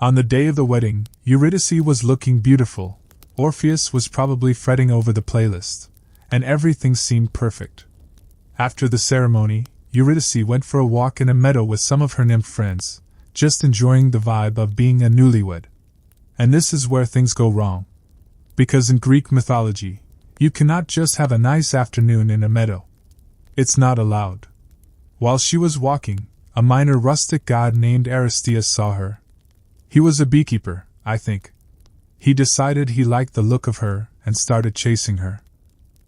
On the day of the wedding, Eurydice was looking beautiful, Orpheus was probably fretting over the playlist, and everything seemed perfect. After the ceremony, Eurydice went for a walk in a meadow with some of her nymph friends, just enjoying the vibe of being a newlywed. And this is where things go wrong. Because in Greek mythology, you cannot just have a nice afternoon in a meadow. It's not allowed. While she was walking, a minor rustic god named Aristeus saw her. He was a beekeeper, I think. He decided he liked the look of her and started chasing her.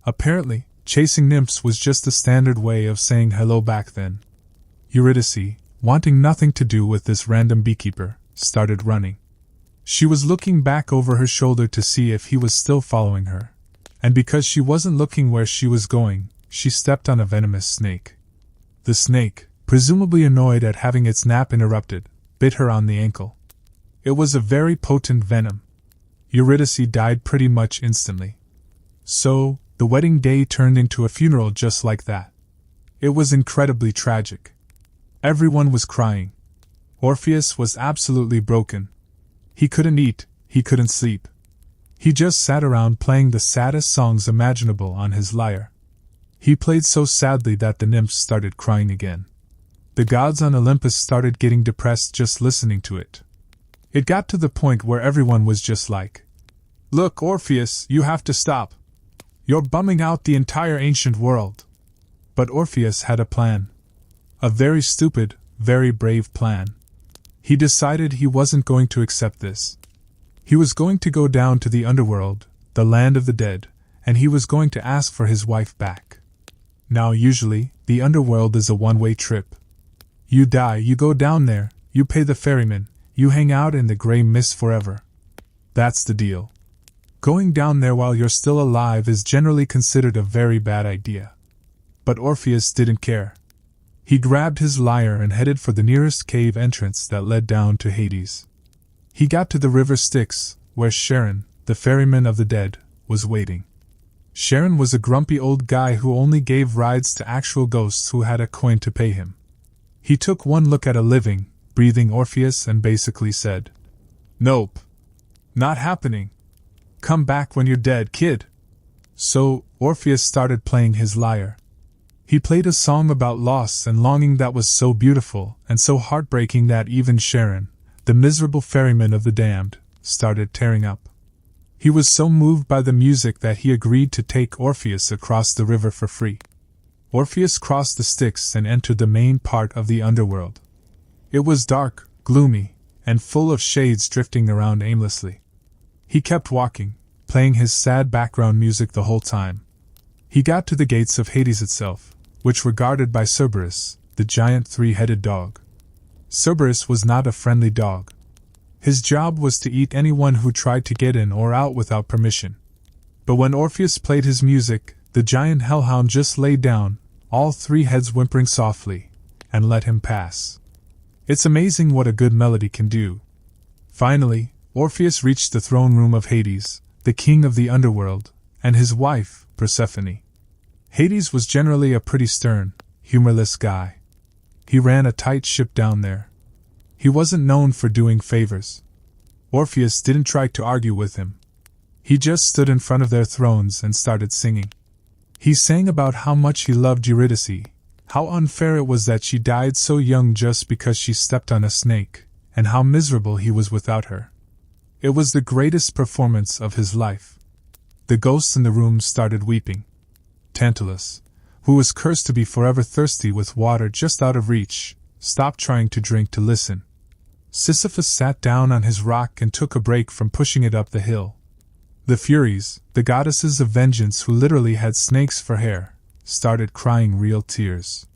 Apparently, chasing nymphs was just the standard way of saying hello back then. Eurydice, wanting nothing to do with this random beekeeper, started running. She was looking back over her shoulder to see if he was still following her. And because she wasn't looking where she was going, she stepped on a venomous snake. The snake, presumably annoyed at having its nap interrupted, bit her on the ankle. It was a very potent venom. Eurydice died pretty much instantly. So, the wedding day turned into a funeral just like that. It was incredibly tragic. Everyone was crying. Orpheus was absolutely broken. He couldn't eat, he couldn't sleep. He just sat around playing the saddest songs imaginable on his lyre. He played so sadly that the nymphs started crying again. The gods on Olympus started getting depressed just listening to it. It got to the point where everyone was just like, "Look, Orpheus, you have to stop. You're bumming out the entire ancient world." But Orpheus had a plan. A very stupid, very brave plan. He decided he wasn't going to accept this. He was going to go down to the underworld, the land of the dead, and he was going to ask for his wife back. Now usually, the underworld is a one-way trip. You die, you go down there, you pay the ferryman, you hang out in the grey mist forever. That's the deal. Going down there while you're still alive is generally considered a very bad idea. But Orpheus didn't care. He grabbed his lyre and headed for the nearest cave entrance that led down to Hades. He got to the river Styx, where Charon, the ferryman of the dead, was waiting. Charon was a grumpy old guy who only gave rides to actual ghosts who had a coin to pay him. He took one look at a living, breathing Orpheus and basically said, "Nope. Not happening. Come back when you're dead, kid." So, Orpheus started playing his lyre. He played a song about loss and longing that was so beautiful and so heartbreaking that even Charon, the miserable ferryman of the damned, started tearing up. He was so moved by the music that he agreed to take Orpheus across the river for free. Orpheus crossed the Styx and entered the main part of the underworld. It was dark, gloomy, and full of shades drifting around aimlessly. He kept walking, playing his sad background music the whole time. He got to the gates of Hades itself, which were guarded by Cerberus, the giant three-headed dog. Cerberus was not a friendly dog. His job was to eat anyone who tried to get in or out without permission. But when Orpheus played his music, the giant hellhound just lay down, all three heads whimpering softly, and let him pass. It's amazing what a good melody can do. Finally, Orpheus reached the throne room of Hades, the king of the underworld, and his wife, Persephone. Hades was generally a pretty stern, humorless guy. He ran a tight ship down there. He wasn't known for doing favors. Orpheus didn't try to argue with him. He just stood in front of their thrones and started singing. He sang about how much he loved Eurydice, how unfair it was that she died so young just because she stepped on a snake, and how miserable he was without her. It was the greatest performance of his life. The ghosts in the room started weeping. Tantalus, who was cursed to be forever thirsty with water just out of reach, stopped trying to drink to listen. Sisyphus sat down on his rock and took a break from pushing it up the hill. The Furies, the goddesses of vengeance who literally had snakes for hair, started crying real tears.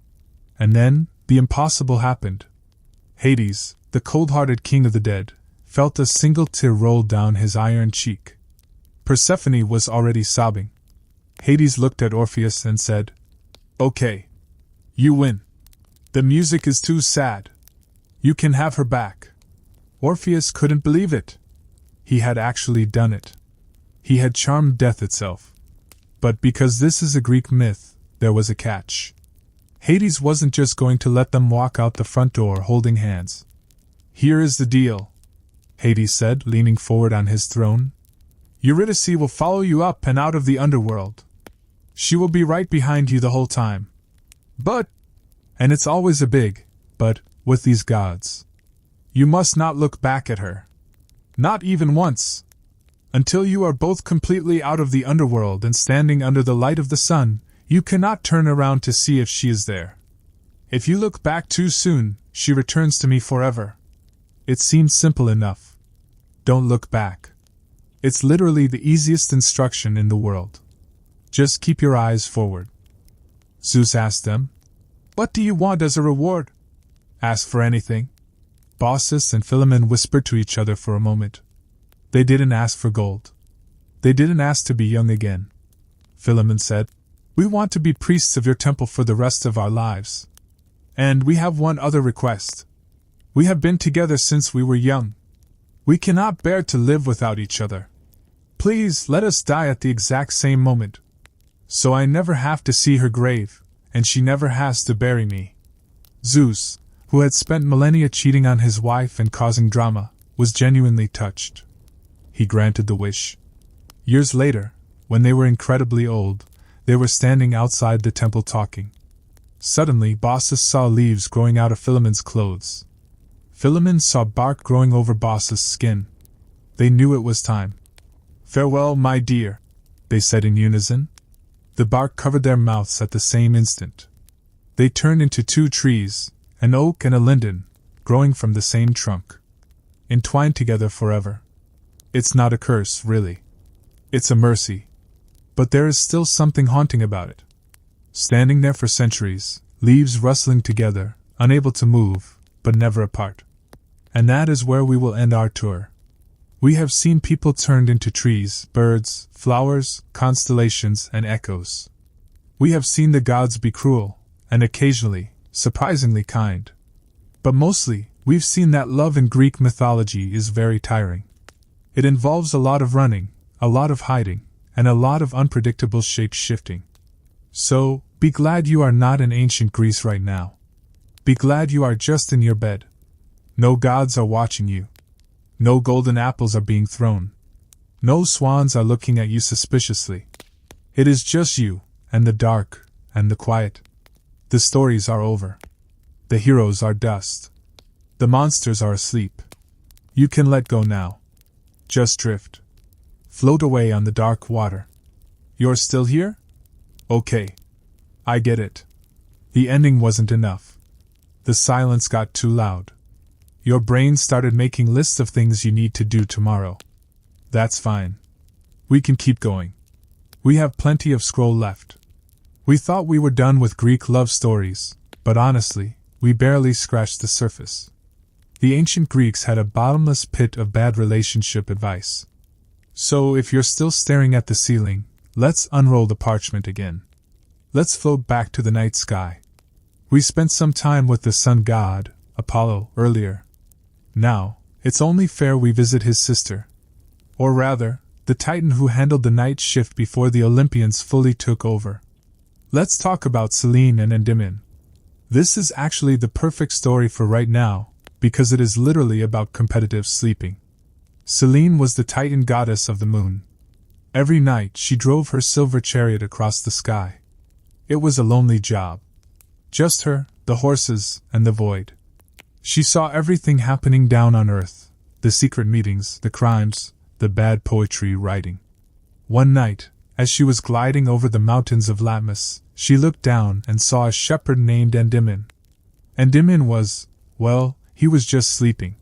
And then, the impossible happened. Hades, the cold-hearted king of the dead, felt a single tear roll down his iron cheek. Persephone was already sobbing. Hades looked at Orpheus and said, "Okay. You win. The music is too sad. You can have her back." Orpheus couldn't believe it. He had actually done it. He had charmed death itself. But because this is a Greek myth, there was a catch. Hades wasn't just going to let them walk out the front door holding hands. Here is the deal. Hades said, leaning forward on his throne. Eurydice will follow you up and out of the underworld. She will be right behind you the whole time. But, and it's always a big but, with these gods, you must not look back at her. Not even once. Until you are both completely out of the underworld and standing under the light of the sun, you cannot turn around to see if she is there. If you look back too soon, she returns to me forever. It seems simple enough. Don't look back. It's literally the easiest instruction in the world. Just keep your eyes forward. Zeus asked them, "What do you want as a reward?" "Ask for anything." Baucis and Philemon whispered to each other for a moment. They didn't ask for gold. They didn't ask to be young again. Philemon said, "We want to be priests of your temple for the rest of our lives. And we have one other request. We have been together since we were young. We cannot bear to live without each other. Please let us die at the exact same moment, so I never have to see her grave, and she never has to bury me." Zeus, who had spent millennia cheating on his wife and causing drama, was genuinely touched. He granted the wish. Years later, when they were incredibly old, they were standing outside the temple talking. Suddenly Baucis saw leaves growing out of Philemon's clothes. Philemon saw bark growing over Baucis' skin. They knew it was time. "Farewell, my dear," they said in unison. The bark covered their mouths at the same instant. They turned into two trees, an oak and a linden, growing from the same trunk. Entwined together forever. It's not a curse, really. It's a mercy. But there is still something haunting about it. Standing there for centuries, leaves rustling together, unable to move, but never apart. And that is where we will end our tour. We have seen people turned into trees, birds, flowers, constellations, and echoes. We have seen the gods be cruel, and occasionally, surprisingly kind. But mostly, we've seen that love in Greek mythology is very tiring. It involves a lot of running, a lot of hiding, and a lot of unpredictable shape-shifting. So, be glad you are not in ancient Greece right now. Be glad you are just in your bed. No gods are watching you. No golden apples are being thrown. No swans are looking at you suspiciously. It is just you, and the dark, and the quiet. The stories are over. The heroes are dust. The monsters are asleep. You can let go now. Just drift. Float away on the dark water. You're still here? Okay. I get it. The ending wasn't enough. The silence got too loud. Your brain started making lists of things you need to do tomorrow. That's fine. We can keep going. We have plenty of scroll left. We thought we were done with Greek love stories, but honestly, we barely scratched the surface. The ancient Greeks had a bottomless pit of bad relationship advice. So if you're still staring at the ceiling, let's unroll the parchment again. Let's float back to the night sky. We spent some time with the sun god, Apollo, earlier. Now, it's only fair we visit his sister. Or rather, the titan who handled the night shift before the Olympians fully took over. Let's talk about Selene and Endymion. This is actually the perfect story for right now, because it is literally about competitive sleeping. Selene was the titan goddess of the moon. Every night she drove her silver chariot across the sky. It was a lonely job. Just her, the horses, and the void. She saw everything happening down on Earth, the secret meetings, the crimes, the bad poetry writing. One night, as she was gliding over the mountains of Latmus, she looked down and saw a shepherd named Endymion. Endymion was, well, he was just sleeping.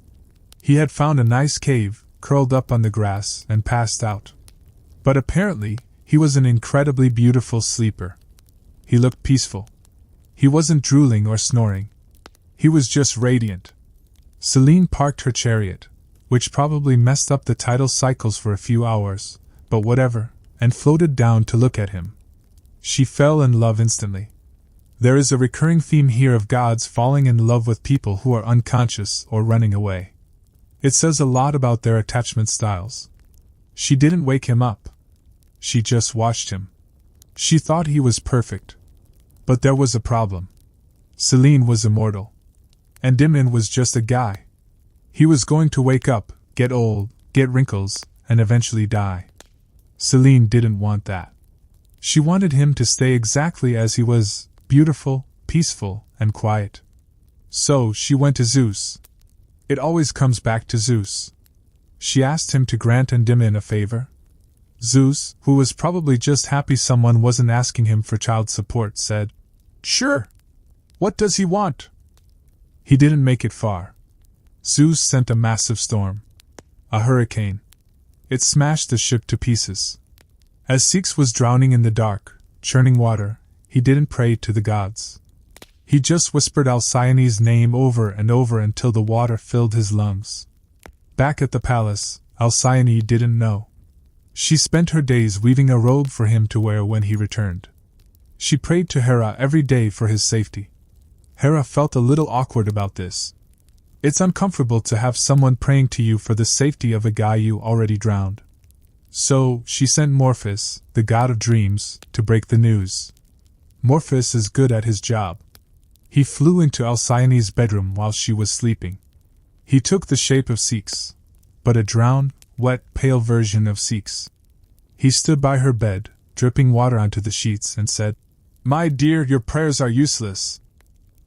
He had found a nice cave, curled up on the grass, and passed out. But apparently, he was an incredibly beautiful sleeper. He looked peaceful. He wasn't drooling or snoring. He was just radiant. Selene parked her chariot, which probably messed up the tidal cycles for a few hours, but whatever, and floated down to look at him. She fell in love instantly. There is a recurring theme here of gods falling in love with people who are unconscious or running away. It says a lot about their attachment styles. She didn't wake him up. She just watched him. She thought he was perfect. But there was a problem. Selene was immortal. Endymion was just a guy. He was going to wake up, get old, get wrinkles, and eventually die. Celine didn't want that. She wanted him to stay exactly as he was, beautiful, peaceful, and quiet. So she went to Zeus. It always comes back to Zeus. She asked him to grant Endymion a favor. Zeus, who was probably just happy someone wasn't asking him for child support, said, "Sure. What does he want?" He didn't make it far. Zeus sent a massive storm. A hurricane. It smashed the ship to pieces. As Ceyx was drowning in the dark, churning water, he didn't pray to the gods. He just whispered Alcyone's name over and over until the water filled his lungs. Back at the palace, Alcyone didn't know. She spent her days weaving a robe for him to wear when he returned. She prayed to Hera every day for his safety. Hera felt a little awkward about this. It's uncomfortable to have someone praying to you for the safety of a guy you already drowned. So, she sent Morpheus, the god of dreams, to break the news. Morpheus is good at his job. He flew into Alcyone's bedroom while she was sleeping. He took the shape of Ceyx, but a drowned, wet, pale version of Ceyx. He stood by her bed, dripping water onto the sheets, and said, "My dear, your prayers are useless.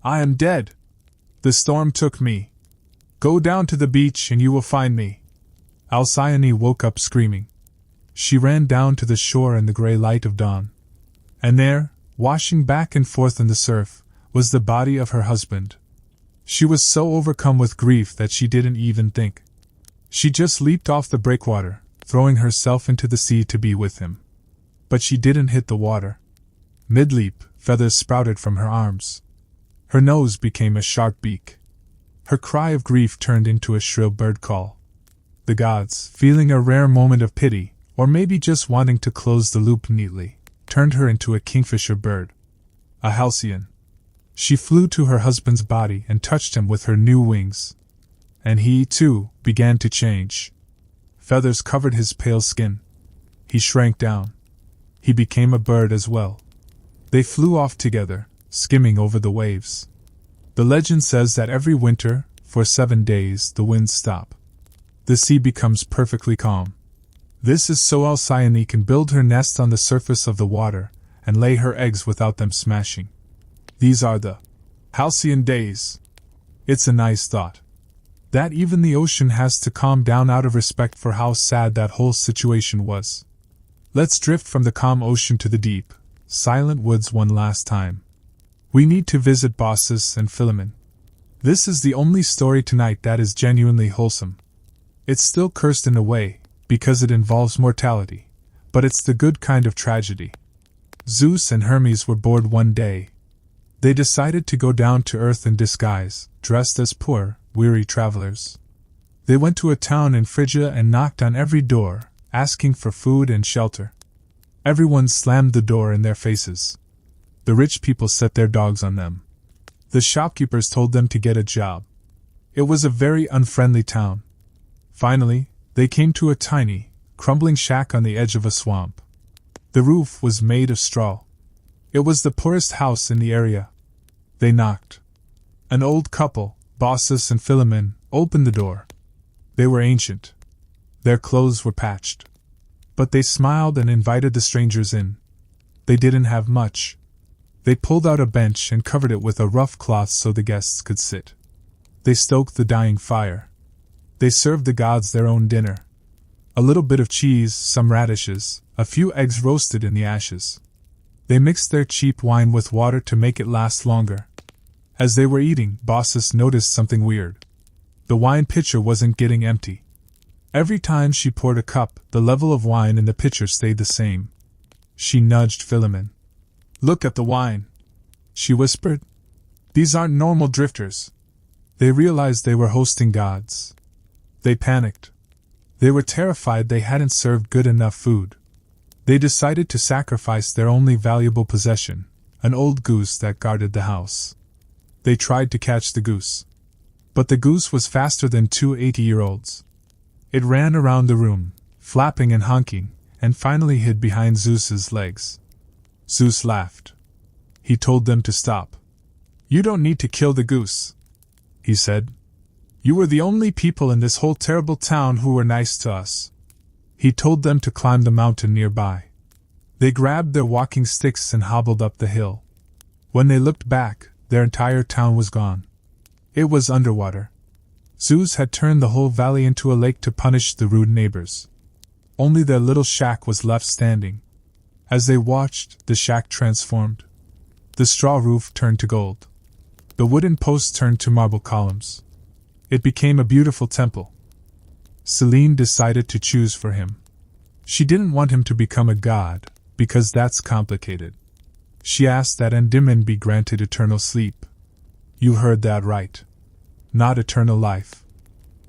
I am dead. The storm took me. Go down to the beach and you will find me." Alcyone woke up screaming. She ran down to the shore in the gray light of dawn. And there, washing back and forth in the surf, was the body of her husband. She was so overcome with grief that she didn't even think. She just leaped off the breakwater, throwing herself into the sea to be with him. But she didn't hit the water. Mid-leap, feathers sprouted from her arms. Her nose became a sharp beak. Her cry of grief turned into a shrill bird call. The gods, feeling a rare moment of pity, or maybe just wanting to close the loop neatly, turned her into a kingfisher bird. A halcyon. She flew to her husband's body and touched him with her new wings. And he, too, began to change. Feathers covered his pale skin. He shrank down. He became a bird as well. They flew off together, skimming over the waves. The legend says that every winter, for 7 days, the winds stop. The sea becomes perfectly calm. This is so Alcyone can build her nest on the surface of the water and lay her eggs without them smashing. These are the halcyon days. It's a nice thought. That even the ocean has to calm down out of respect for how sad that whole situation was. Let's drift from the calm ocean to the deep, silent woods one last time. We need to visit Baucis and Philemon. This is the only story tonight that is genuinely wholesome. It's still cursed in a way, because it involves mortality, but it's the good kind of tragedy. Zeus and Hermes were bored one day. They decided to go down to earth in disguise, dressed as poor, weary travelers. They went to a town in Phrygia and knocked on every door, asking for food and shelter. Everyone slammed the door in their faces. The rich people set their dogs on them. The shopkeepers told them to get a job. It was a very unfriendly town. Finally, they came to a tiny, crumbling shack on the edge of a swamp. The roof was made of straw. It was the poorest house in the area. They knocked. An old couple, Baucis and Philemon, opened the door. They were ancient. Their clothes were patched. But they smiled and invited the strangers in. They didn't have much. They pulled out a bench and covered it with a rough cloth so the guests could sit. They stoked the dying fire. They served the gods their own dinner. A little bit of cheese, some radishes, a few eggs roasted in the ashes. They mixed their cheap wine with water to make it last longer. As they were eating, Baucis noticed something weird. The wine pitcher wasn't getting empty. Every time she poured a cup, the level of wine in the pitcher stayed the same. She nudged Philemon. "Look at the wine," she whispered. "These aren't normal drifters." They realized they were hosting gods. They panicked. They were terrified they hadn't served good enough food. They decided to sacrifice their only valuable possession, an old goose that guarded the house. They tried to catch the goose. But the goose was faster than 2 80-year-olds. It ran around the room, flapping and honking, and finally hid behind Zeus's legs. Zeus laughed. He told them to stop. "You don't need to kill the goose," he said. You were the only people in this whole terrible town who were nice to us. He told them to climb the mountain nearby. They grabbed their walking sticks and hobbled up the hill. When they looked back, their entire town was gone. It was underwater. Zeus had turned the whole valley into a lake to punish the rude neighbors. Only their little shack was left standing. As they watched, the shack transformed. The straw roof turned to gold. The wooden posts turned to marble columns. It became a beautiful temple. Selene decided to choose for him. She didn't want him to become a god, because that's complicated. She asked that Endymion be granted eternal sleep. You heard that right. Not eternal life.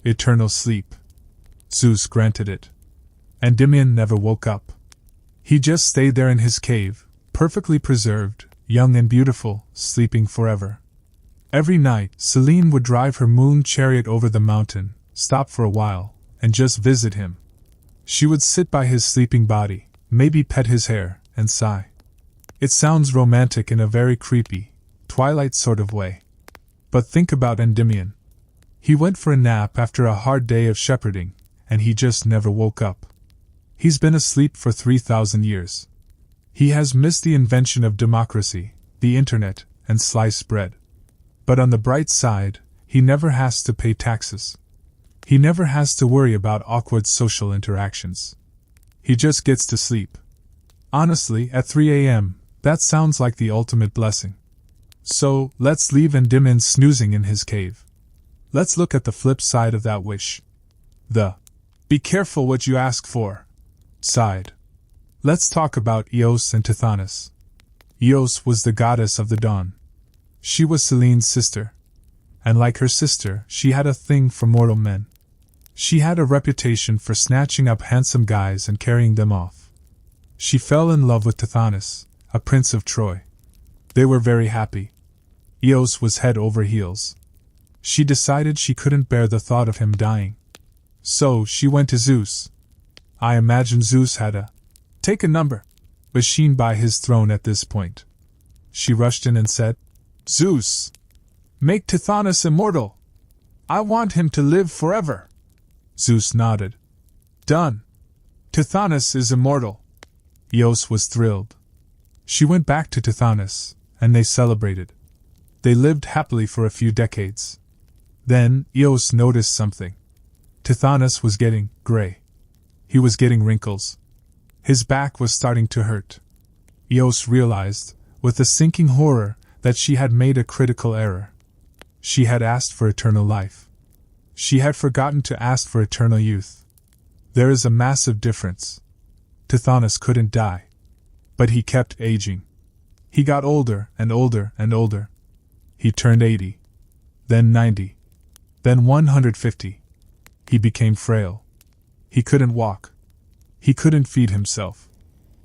Eternal sleep. Zeus granted it. Endymion never woke up. He just stayed there in his cave, perfectly preserved, young and beautiful, sleeping forever. Every night, Selene would drive her moon chariot over the mountain, stop for a while, and just visit him. She would sit by his sleeping body, maybe pet his hair, and sigh. It sounds romantic in a very creepy, Twilight sort of way. But think about Endymion. He went for a nap after a hard day of shepherding, and he just never woke up. He's been asleep for 3,000 years. He has missed the invention of democracy, the internet, and sliced bread. But on the bright side, he never has to pay taxes. He never has to worry about awkward social interactions. He just gets to sleep. Honestly, at 3 a.m., that sounds like the ultimate blessing. So, let's leave Endymion snoozing in his cave. Let's look at the flip side of that wish. Be careful what you ask for side. Let's talk about Eos and Tithonus. Eos was the goddess of the dawn. She was Selene's sister. And like her sister, she had a thing for mortal men. She had a reputation for snatching up handsome guys and carrying them off. She fell in love with Tithonus, a prince of Troy. They were very happy. Eos was head over heels. She decided she couldn't bear the thought of him dying. So she went to Zeus. I imagine Zeus had a take a number machine by his throne at this point. She rushed in and said, Zeus! Make Tithonus immortal! I want him to live forever! Zeus nodded. Done! Tithonus is immortal! Eos was thrilled. She went back to Tithonus, and they celebrated. They lived happily for a few decades. Then, Eos noticed something. Tithonus was getting gray. He was getting wrinkles. His back was starting to hurt. Eos realized, with a sinking horror, that she had made a critical error. She had asked for eternal life. She had forgotten to ask for eternal youth. There is a massive difference. Tithonus couldn't die. But he kept aging. He got older and older and older. He turned 80. Then 90. Then 150. He became frail. He couldn't walk. He couldn't feed himself.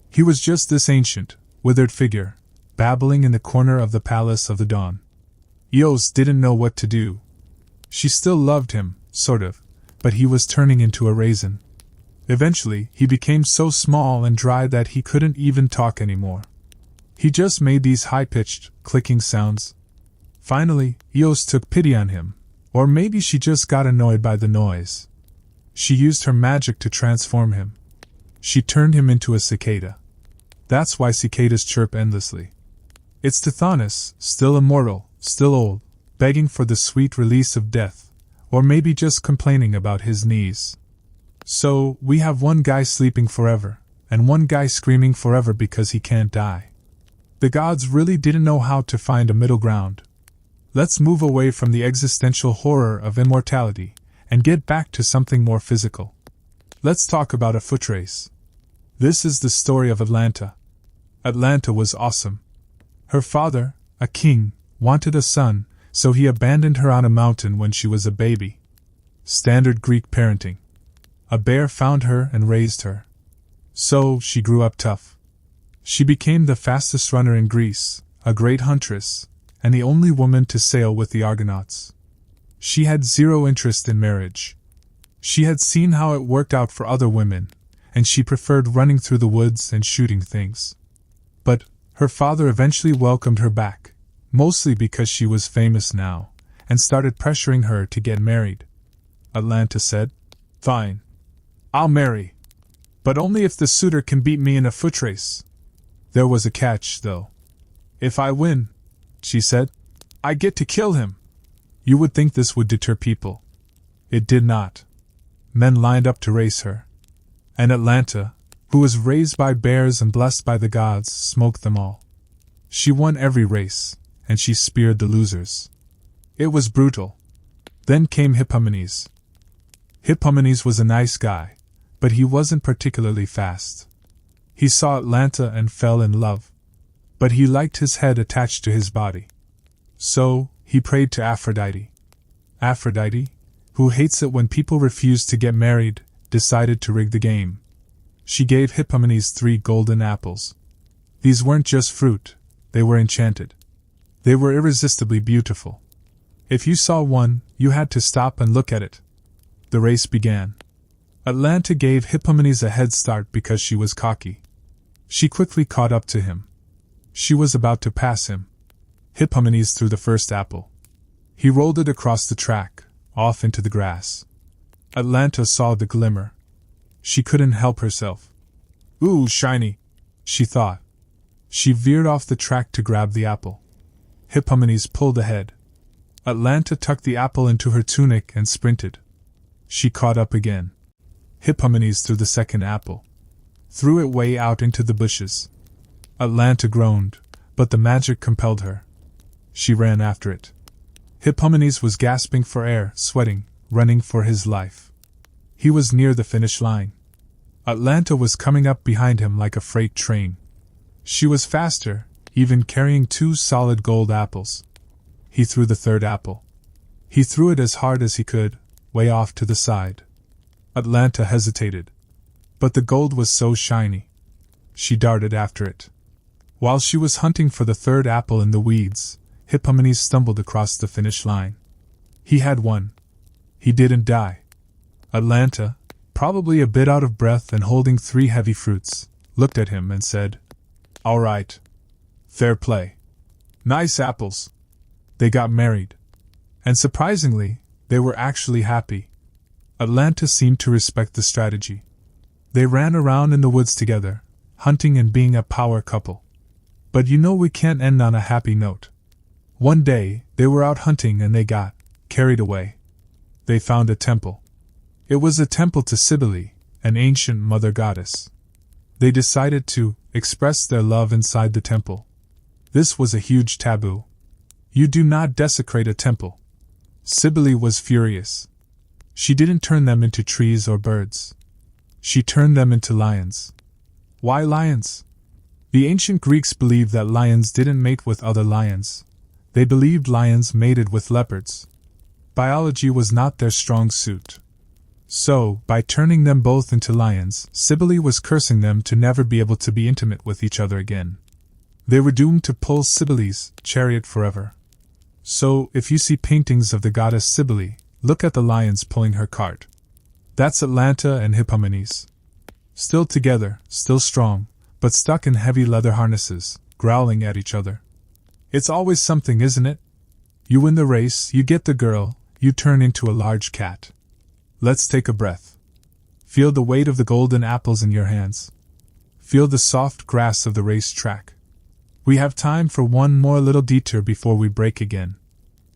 He was just this ancient, withered figure, babbling in the corner of the Palace of the Dawn. Eos didn't know what to do. She still loved him, sort of, but he was turning into a raisin. Eventually, he became so small and dry that he couldn't even talk anymore. He just made these high-pitched, clicking sounds. Finally, Eos took pity on him, or maybe she just got annoyed by the noise. She used her magic to transform him. She turned him into a cicada. That's why cicadas chirp endlessly. It's Tithonus, still immortal, still old, begging for the sweet release of death, or maybe just complaining about his knees. So, we have one guy sleeping forever, and one guy screaming forever because he can't die. The gods really didn't know how to find a middle ground. Let's move away from the existential horror of immortality, and get back to something more physical. Let's talk about a foot race. This is the story of Atlanta. Atlanta was awesome. Her father, a king, wanted a son, so he abandoned her on a mountain when she was a baby. Standard Greek parenting. A bear found her and raised her. So, she grew up tough. She became the fastest runner in Greece, a great huntress, and the only woman to sail with the Argonauts. She had zero interest in marriage. She had seen how it worked out for other women, and she preferred running through the woods and shooting things. But her father eventually welcomed her back, mostly because she was famous now, and started pressuring her to get married. Atlanta said, "Fine. I'll marry. But only if the suitor can beat me in a foot race." There was a catch, though. "If I win," she said, "I get to kill him." You would think this would deter people. It did not. Men lined up to race her. And Atlanta, who was raised by bears and blessed by the gods, smoked them all. She won every race, and she speared the losers. It was brutal. Then came Hippomenes. Hippomenes was a nice guy, but he wasn't particularly fast. He saw Atlanta and fell in love. But he liked his head attached to his body. So, he prayed to Aphrodite. Aphrodite, who hates it when people refuse to get married, decided to rig the game. She gave Hippomenes 3 golden apples. These weren't just fruit, they were enchanted. They were irresistibly beautiful. If you saw one, you had to stop and look at it. The race began. Atlanta gave Hippomenes a head start because she was cocky. She quickly caught up to him. She was about to pass him. Hippomenes threw the first apple. He rolled it across the track, off into the grass. Atlanta saw the glimmer. She couldn't help herself. "Ooh, shiny," she thought. She veered off the track to grab the apple. Hippomenes pulled ahead. Atlanta tucked the apple into her tunic and sprinted. She caught up again. Hippomenes threw the second apple. Threw it way out into the bushes. Atlanta groaned, but the magic compelled her. She ran after it. Hippomenes was gasping for air, sweating, running for his life. He was near the finish line. Atlanta was coming up behind him like a freight train. She was faster, even carrying 2 solid gold apples. He threw the third apple. He threw it as hard as he could, way off to the side. Atlanta hesitated. But the gold was so shiny. She darted after it. While she was hunting for the third apple in the weeds, Hippomenes stumbled across the finish line. He had won. He didn't die. Atlanta, probably a bit out of breath and holding 3 heavy fruits, looked at him and said, "All right. Fair play. Nice apples." They got married. And surprisingly, they were actually happy. Atlanta seemed to respect the strategy. They ran around in the woods together, hunting and being a power couple. But you know we can't end on a happy note. One day, they were out hunting and they got carried away. They found a temple. It was a temple to Cybele, an ancient mother goddess. They decided to express their love inside the temple. This was a huge taboo. You do not desecrate a temple. Cybele was furious. She didn't turn them into trees or birds. She turned them into lions. Why lions? The ancient Greeks believed that lions didn't mate with other lions. They believed lions mated with leopards. Biology was not their strong suit. So, by turning them both into lions, Cybele was cursing them to never be able to be intimate with each other again. They were doomed to pull Cybele's chariot forever. So, if you see paintings of the goddess Cybele, look at the lions pulling her cart. That's Atlanta and Hippomenes. Still together, still strong, but stuck in heavy leather harnesses, growling at each other. It's always something, isn't it? You win the race, you get the girl, you turn into a large cat. Let's take a breath. Feel the weight of the golden apples in your hands. Feel the soft grass of the race track. We have time for one more little detour before we break again.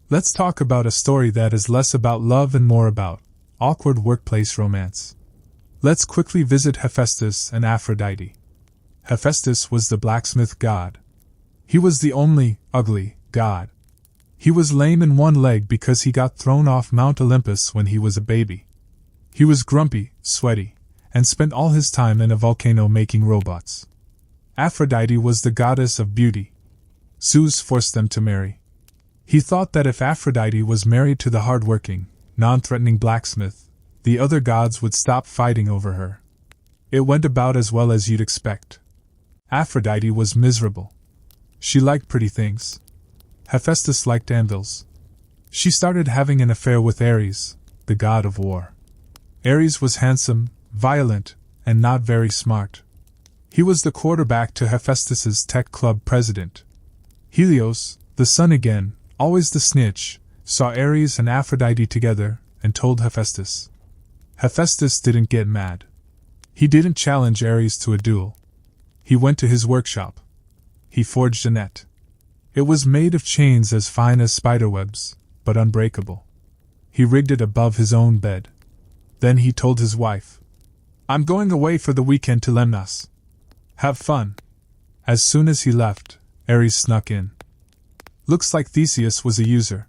Let's talk about a story that is less about love and more about awkward workplace romance. Let's quickly visit Hephaestus and Aphrodite. Hephaestus was the blacksmith god. He was the only ugly god. He was lame in one leg because he got thrown off Mount Olympus when he was a baby. He was grumpy, sweaty, and spent all his time in a volcano making robots. Aphrodite was the goddess of beauty. Zeus forced them to marry. He thought that if Aphrodite was married to the hard-working, non-threatening blacksmith, the other gods would stop fighting over her. It went about as well as you'd expect. Aphrodite was miserable. She liked pretty things. Hephaestus liked anvils. She started having an affair with Ares, the god of war. Ares was handsome, violent, and not very smart. He was the quarterback to Hephaestus's tech club president. Helios, the sun again, always the snitch, saw Ares and Aphrodite together, and told Hephaestus. Hephaestus didn't get mad. He didn't challenge Ares to a duel. He went to his workshop. He forged a net. It was made of chains as fine as spiderwebs, but unbreakable. He rigged it above his own bed. Then he told his wife, "I'm going away for the weekend to Lemnos. Have fun." As soon as he left, Ares snuck in. Looks like Theseus was a user.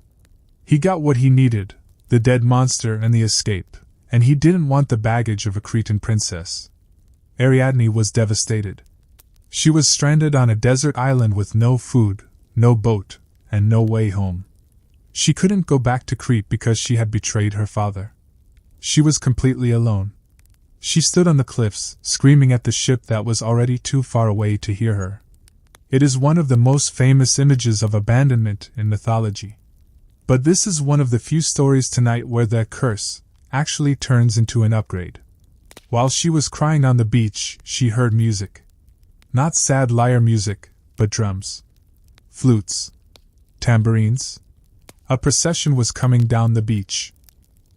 He got what he needed, the dead monster and the escape, and he didn't want the baggage of a Cretan princess. Ariadne was devastated. She was stranded on a desert island with no food, no boat, and no way home. She couldn't go back to Crete because she had betrayed her father. She was completely alone. She stood on the cliffs, screaming at the ship that was already too far away to hear her. It is one of the most famous images of abandonment in mythology. But this is one of the few stories tonight where the curse actually turns into an upgrade. While she was crying on the beach, she heard music. Not sad lyre music, but drums, flutes, tambourines. A procession was coming down the beach.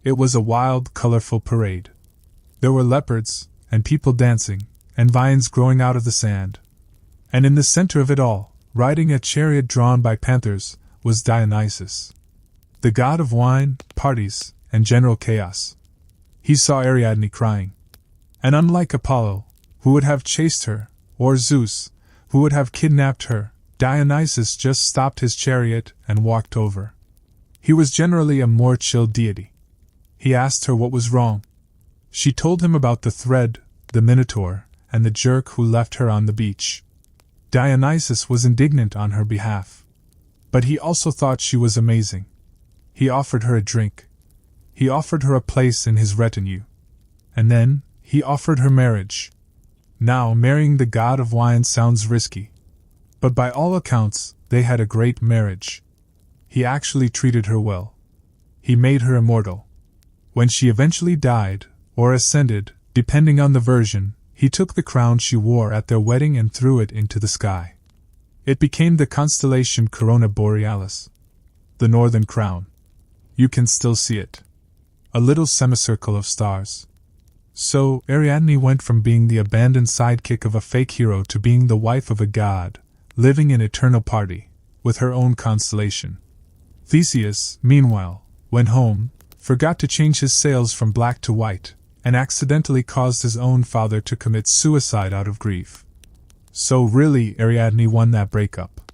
It was a wild, colorful parade. There were leopards, and people dancing, and vines growing out of the sand. And in the center of it all, riding a chariot drawn by panthers, was Dionysus, the god of wine, parties, and general chaos. He saw Ariadne crying. And unlike Apollo, who would have chased her, or Zeus, who would have kidnapped her, Dionysus just stopped his chariot and walked over. He was generally a more chill deity. He asked her what was wrong. She told him about the thread, the minotaur, and the jerk who left her on the beach. Dionysus was indignant on her behalf. But he also thought she was amazing. He offered her a drink. He offered her a place in his retinue. And then, he offered her marriage. Now, marrying the god of wine sounds risky. But by all accounts, they had a great marriage. He actually treated her well. He made her immortal. When she eventually died, or ascended, depending on the version, he took the crown she wore at their wedding and threw it into the sky. It became the constellation Corona Borealis, the northern crown. You can still see it. A little semicircle of stars. So, Ariadne went from being the abandoned sidekick of a fake hero to being the wife of a god, living in eternal party, with her own constellation. Theseus, meanwhile, went home, forgot to change his sails from black to white, and accidentally caused his own father to commit suicide out of grief. So really, Ariadne won that breakup.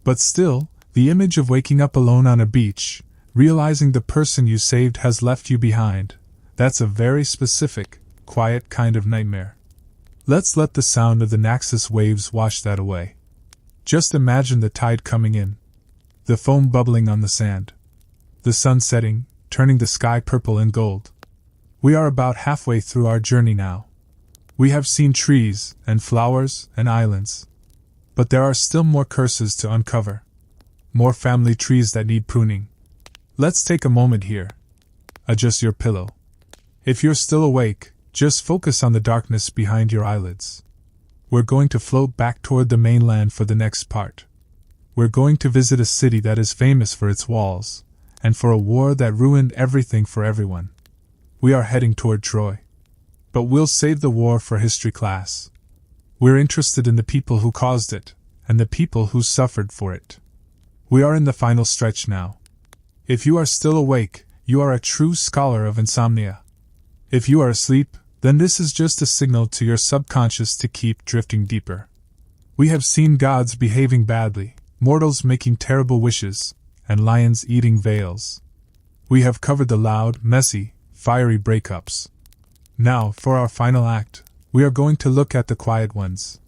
But still, the image of waking up alone on a beach, realizing the person you saved has left you behind, that's a very specific, quiet kind of nightmare. Let's let the sound of the Naxos waves wash that away. Just imagine the tide coming in, the foam bubbling on the sand, the sun setting, turning the sky purple and gold. We are about halfway through our journey now. We have seen trees, and flowers, and islands. But there are still more curses to uncover. More family trees that need pruning. Let's take a moment here. Adjust your pillow. If you're still awake, just focus on the darkness behind your eyelids. We're going to float back toward the mainland for the next part. We're going to visit a city that is famous for its walls, and for a war that ruined everything for everyone. We are heading toward Troy. But we'll save the war for history class. We're interested in the people who caused it, and the people who suffered for it. We are in the final stretch now. If you are still awake, you are a true scholar of insomnia. If you are asleep, then this is just a signal to your subconscious to keep drifting deeper. We have seen gods behaving badly, mortals making terrible wishes, and lions eating veils. We have covered the loud, messy, fiery breakups. Now, for our final act, we are going to look at the quiet ones.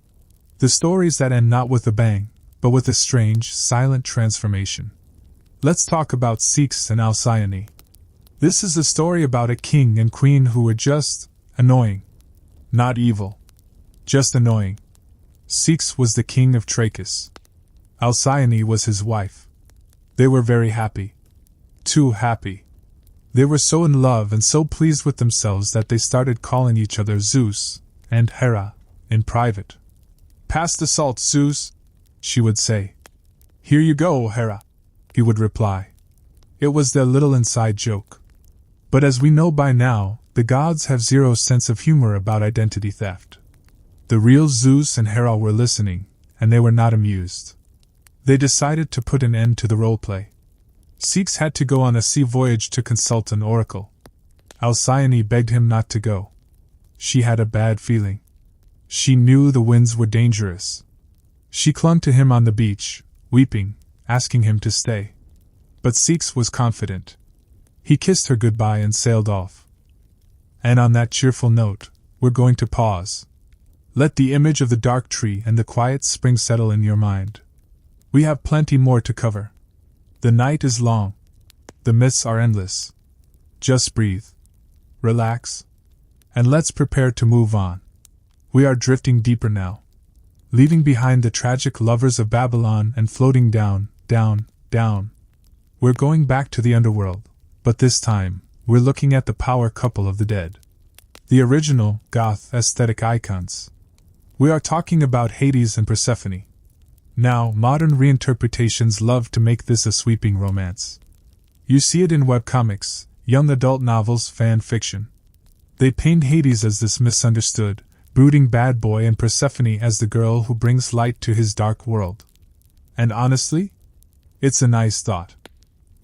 The stories that end not with a bang, but with a strange, silent transformation. Let's talk about Ceyx and Alcyone. This is a story about a king and queen who were just annoying. Not evil. Just annoying. Ceyx was the king of Trachis. Alcyone was his wife. They were very happy. Too happy. They were so in love and so pleased with themselves that they started calling each other Zeus and Hera in private. "Pass the salt, Zeus," she would say. "Here you go, Hera," he would reply. It was their little inside joke. But as we know by now, the gods have zero sense of humor about identity theft. The real Zeus and Hera were listening, and they were not amused. They decided to put an end to the roleplay. Ceeks had to go on a sea voyage to consult an oracle. Alcyone begged him not to go. She had a bad feeling. She knew the winds were dangerous. She clung to him on the beach, weeping, asking him to stay. But Ceeks was confident. He kissed her goodbye and sailed off. And on that cheerful note, we're going to pause. Let the image of the dark tree and the quiet spring settle in your mind. We have plenty more to cover. The night is long. The myths are endless. Just breathe. Relax. And let's prepare to move on. We are drifting deeper now. Leaving behind the tragic lovers of Babylon and floating down, down, down. We're going back to the underworld, but this time, we're looking at the power couple of the dead. The original, goth, aesthetic icons. We are talking about Hades and Persephone. Now, modern reinterpretations love to make this a sweeping romance. You see it in webcomics, young adult novels, fan fiction. They paint Hades as this misunderstood, brooding bad boy and Persephone as the girl who brings light to his dark world. And honestly, it's a nice thought.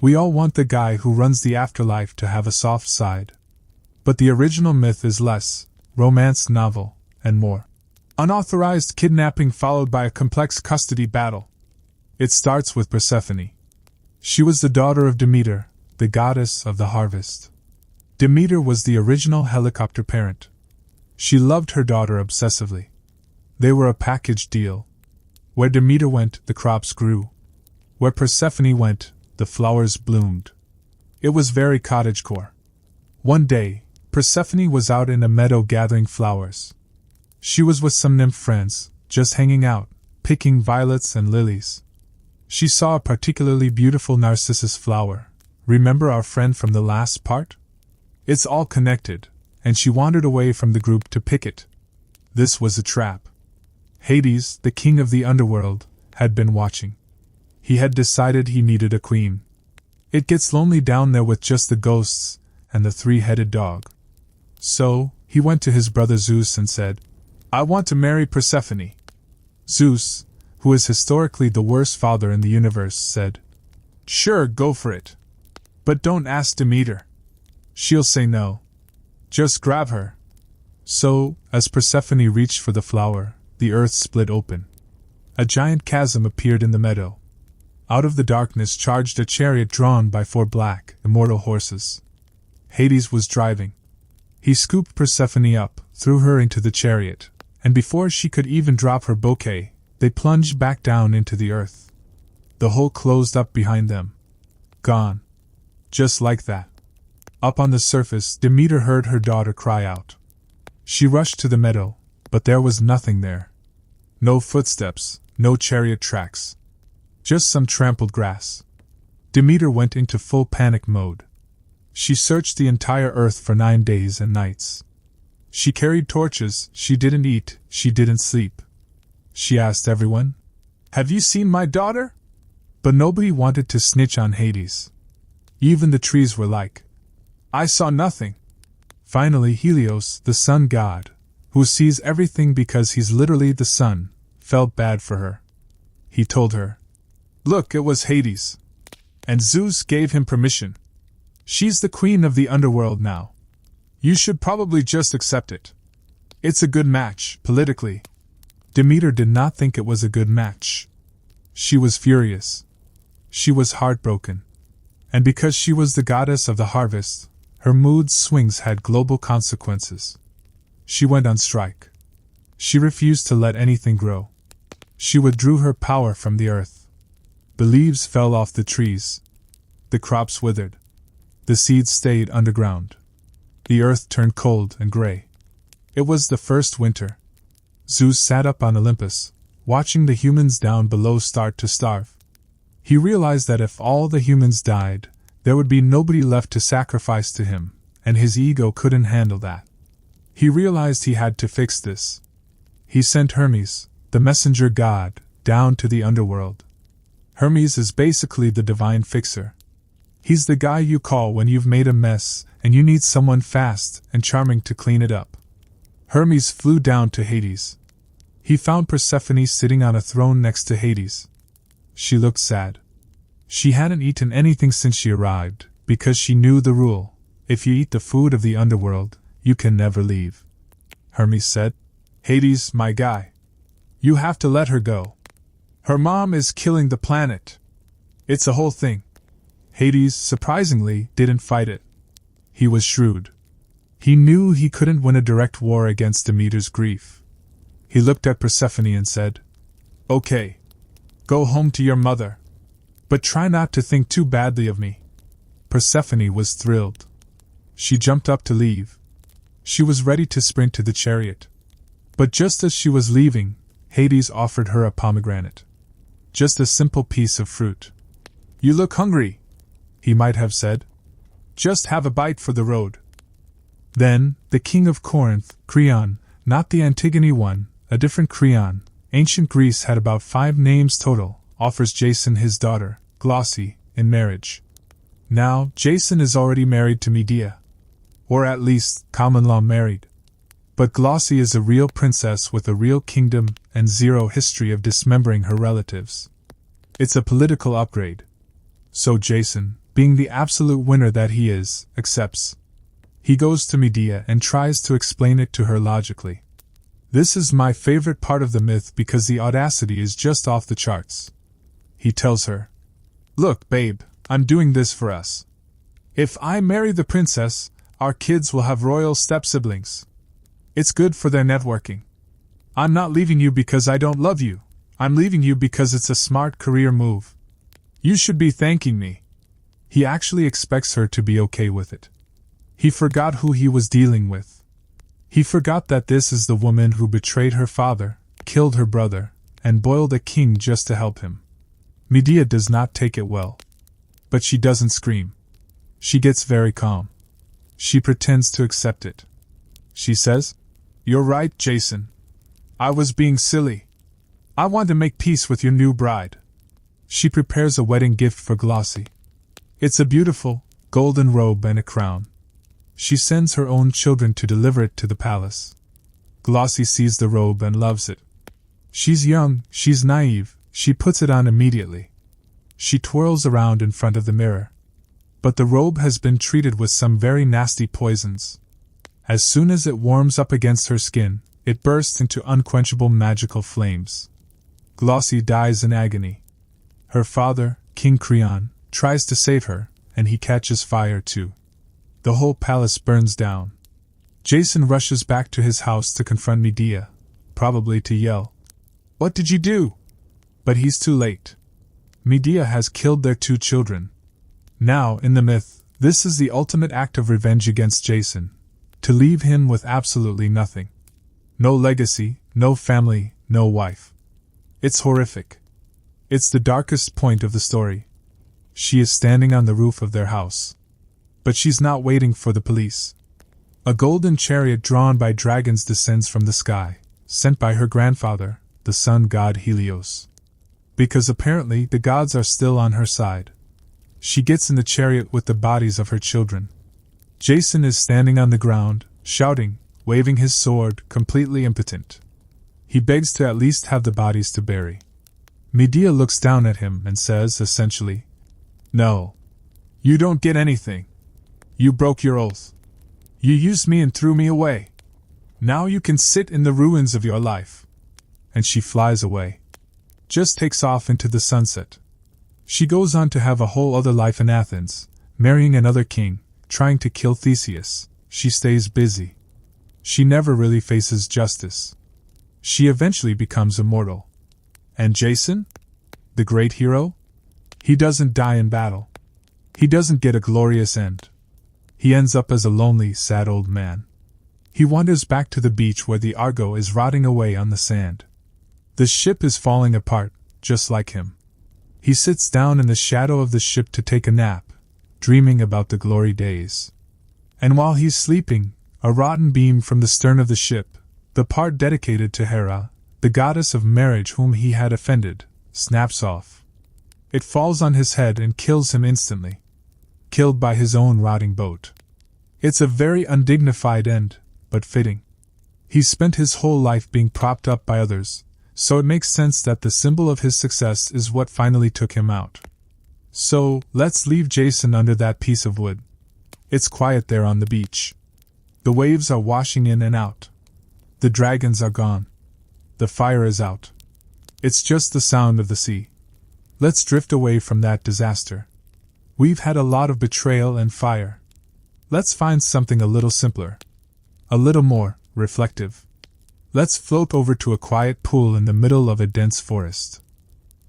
We all want the guy who runs the afterlife to have a soft side. But the original myth is less, romance novel, and more. Unauthorized kidnapping followed by a complex custody battle. It starts with Persephone. She was the daughter of Demeter, the goddess of the harvest. Demeter was the original helicopter parent. She loved her daughter obsessively. They were a package deal. Where Demeter went, the crops grew. Where Persephone went, the flowers bloomed. It was very cottagecore. One day, Persephone was out in a meadow gathering flowers. She was with some nymph friends, just hanging out, picking violets and lilies. She saw a particularly beautiful narcissus flower. Remember our friend from the last part? It's all connected, and she wandered away from the group to pick it. This was a trap. Hades, the king of the underworld, had been watching. He had decided he needed a queen. It gets lonely down there with just the ghosts and the three-headed dog. So, he went to his brother Zeus and said, "I want to marry Persephone." Zeus, who is historically the worst father in the universe, said, "Sure, go for it. But don't ask Demeter. She'll say no. Just grab her." So, as Persephone reached for the flower, the earth split open. A giant chasm appeared in the meadow. Out of the darkness charged a chariot drawn by 4 black, immortal horses. Hades was driving. He scooped Persephone up, threw her into the chariot, and before she could even drop her bouquet, they plunged back down into the earth. The hole closed up behind them. Gone. Just like that. Up on the surface, Demeter heard her daughter cry out. She rushed to the meadow, but there was nothing there. No footsteps, no chariot tracks. Just some trampled grass. Demeter went into full panic mode. She searched the entire earth for 9 days and nights. She carried torches, she didn't eat, she didn't sleep. She asked everyone, "Have you seen my daughter?" But nobody wanted to snitch on Hades. Even the trees were like, "I saw nothing." Finally Helios, the sun god, who sees everything because he's literally the sun, felt bad for her. He told her, "Look, it was Hades." And Zeus gave him permission. "She's the queen of the underworld now. You should probably just accept it. It's a good match, politically." Demeter did not think it was a good match. She was furious. She was heartbroken. And because she was the goddess of the harvest, her mood swings had global consequences. She went on strike. She refused to let anything grow. She withdrew her power from the earth. The leaves fell off the trees. The crops withered. The seeds stayed underground. The earth turned cold and gray. It was the first winter. Zeus sat up on Olympus, watching the humans down below start to starve. He realized that if all the humans died, there would be nobody left to sacrifice to him, and his ego couldn't handle that. He realized he had to fix this. He sent Hermes, the messenger god, down to the underworld. Hermes is basically the divine fixer. He's the guy you call when you've made a mess and you need someone fast and charming to clean it up. Hermes flew down to Hades. He found Persephone sitting on a throne next to Hades. She looked sad. She hadn't eaten anything since she arrived, because she knew the rule: if you eat the food of the underworld, you can never leave. Hermes said, "Hades, my guy. You have to let her go. Her mom is killing the planet. It's a whole thing." Hades, surprisingly, didn't fight it. He was shrewd. He knew he couldn't win a direct war against Demeter's grief. He looked at Persephone and said, "Okay. Go home to your mother. But try not to think too badly of me." Persephone was thrilled. She jumped up to leave. She was ready to sprint to the chariot. But just as she was leaving, Hades offered her a pomegranate. Just a simple piece of fruit. "You look hungry," he might have said. "Just have a bite for the road." Then, the king of Corinth, Creon, not the Antigone one, a different Creon, ancient Greece had about 5 names total, offers Jason his daughter, Glauce, in marriage. Now, Jason is already married to Medea. Or at least, common law married. But Glauce is a real princess with a real kingdom and zero history of dismembering her relatives. It's a political upgrade. So Jason, being the absolute winner that he is, accepts. He goes to Medea and tries to explain it to her logically. This is my favorite part of the myth because the audacity is just off the charts. He tells her, "Look, babe, I'm doing this for us. If I marry the princess, our kids will have royal step-siblings. It's good for their networking. I'm not leaving you because I don't love you. I'm leaving you because it's a smart career move. You should be thanking me." He actually expects her to be okay with it. He forgot who he was dealing with. He forgot that this is the woman who betrayed her father, killed her brother, and boiled a king just to help him. Medea does not take it well. But she doesn't scream. She gets very calm. She pretends to accept it. She says, "You're right, Jason. I was being silly. I want to make peace with your new bride." She prepares a wedding gift for Glauce. It's a beautiful, golden robe and a crown. She sends her own children to deliver it to the palace. Glauce sees the robe and loves it. She's young, she's naive, she puts it on immediately. She twirls around in front of the mirror. But the robe has been treated with some very nasty poisons. As soon as it warms up against her skin, it bursts into unquenchable magical flames. Glauce dies in agony. Her father, King Creon, tries to save her, and he catches fire too. The whole palace burns down. Jason rushes back to his house to confront Medea, probably to yell, "What did you do?" But he's too late. Medea has killed their 2 children. Now, in the myth, this is the ultimate act of revenge against Jason, to leave him with absolutely nothing. No legacy, no family, no wife. It's horrific. It's the darkest point of the story. She is standing on the roof of their house. But she's not waiting for the police. A golden chariot drawn by dragons descends from the sky, sent by her grandfather, the sun god Helios. Because apparently the gods are still on her side. She gets in the chariot with the bodies of her children. Jason is standing on the ground, shouting, waving his sword, completely impotent. He begs to at least have the bodies to bury. Medea looks down at him and says, essentially, "No. You don't get anything. You broke your oath. You used me and threw me away. Now you can sit in the ruins of your life." And she flies away. Just takes off into the sunset. She goes on to have a whole other life in Athens, marrying another king, trying to kill Theseus. She stays busy. She never really faces justice. She eventually becomes immortal. And Jason? The great hero? He doesn't die in battle. He doesn't get a glorious end. He ends up as a lonely, sad old man. He wanders back to the beach where the Argo is rotting away on the sand. The ship is falling apart, just like him. He sits down in the shadow of the ship to take a nap, dreaming about the glory days. And while he's sleeping, a rotten beam from the stern of the ship, the part dedicated to Hera, the goddess of marriage whom he had offended, snaps off. It falls on his head and kills him instantly. killed by his own rotting boat. It's a very undignified end, but fitting. He spent his whole life being propped up by others, so it makes sense that the symbol of his success is what finally took him out. So, let's leave Jason under that piece of wood. It's quiet there on the beach. The waves are washing in and out. The dragons are gone. The fire is out. It's just the sound of the sea. Let's drift away from that disaster. We've had a lot of betrayal and fire. Let's find something a little simpler. A little more reflective. Let's float over to a quiet pool in the middle of a dense forest.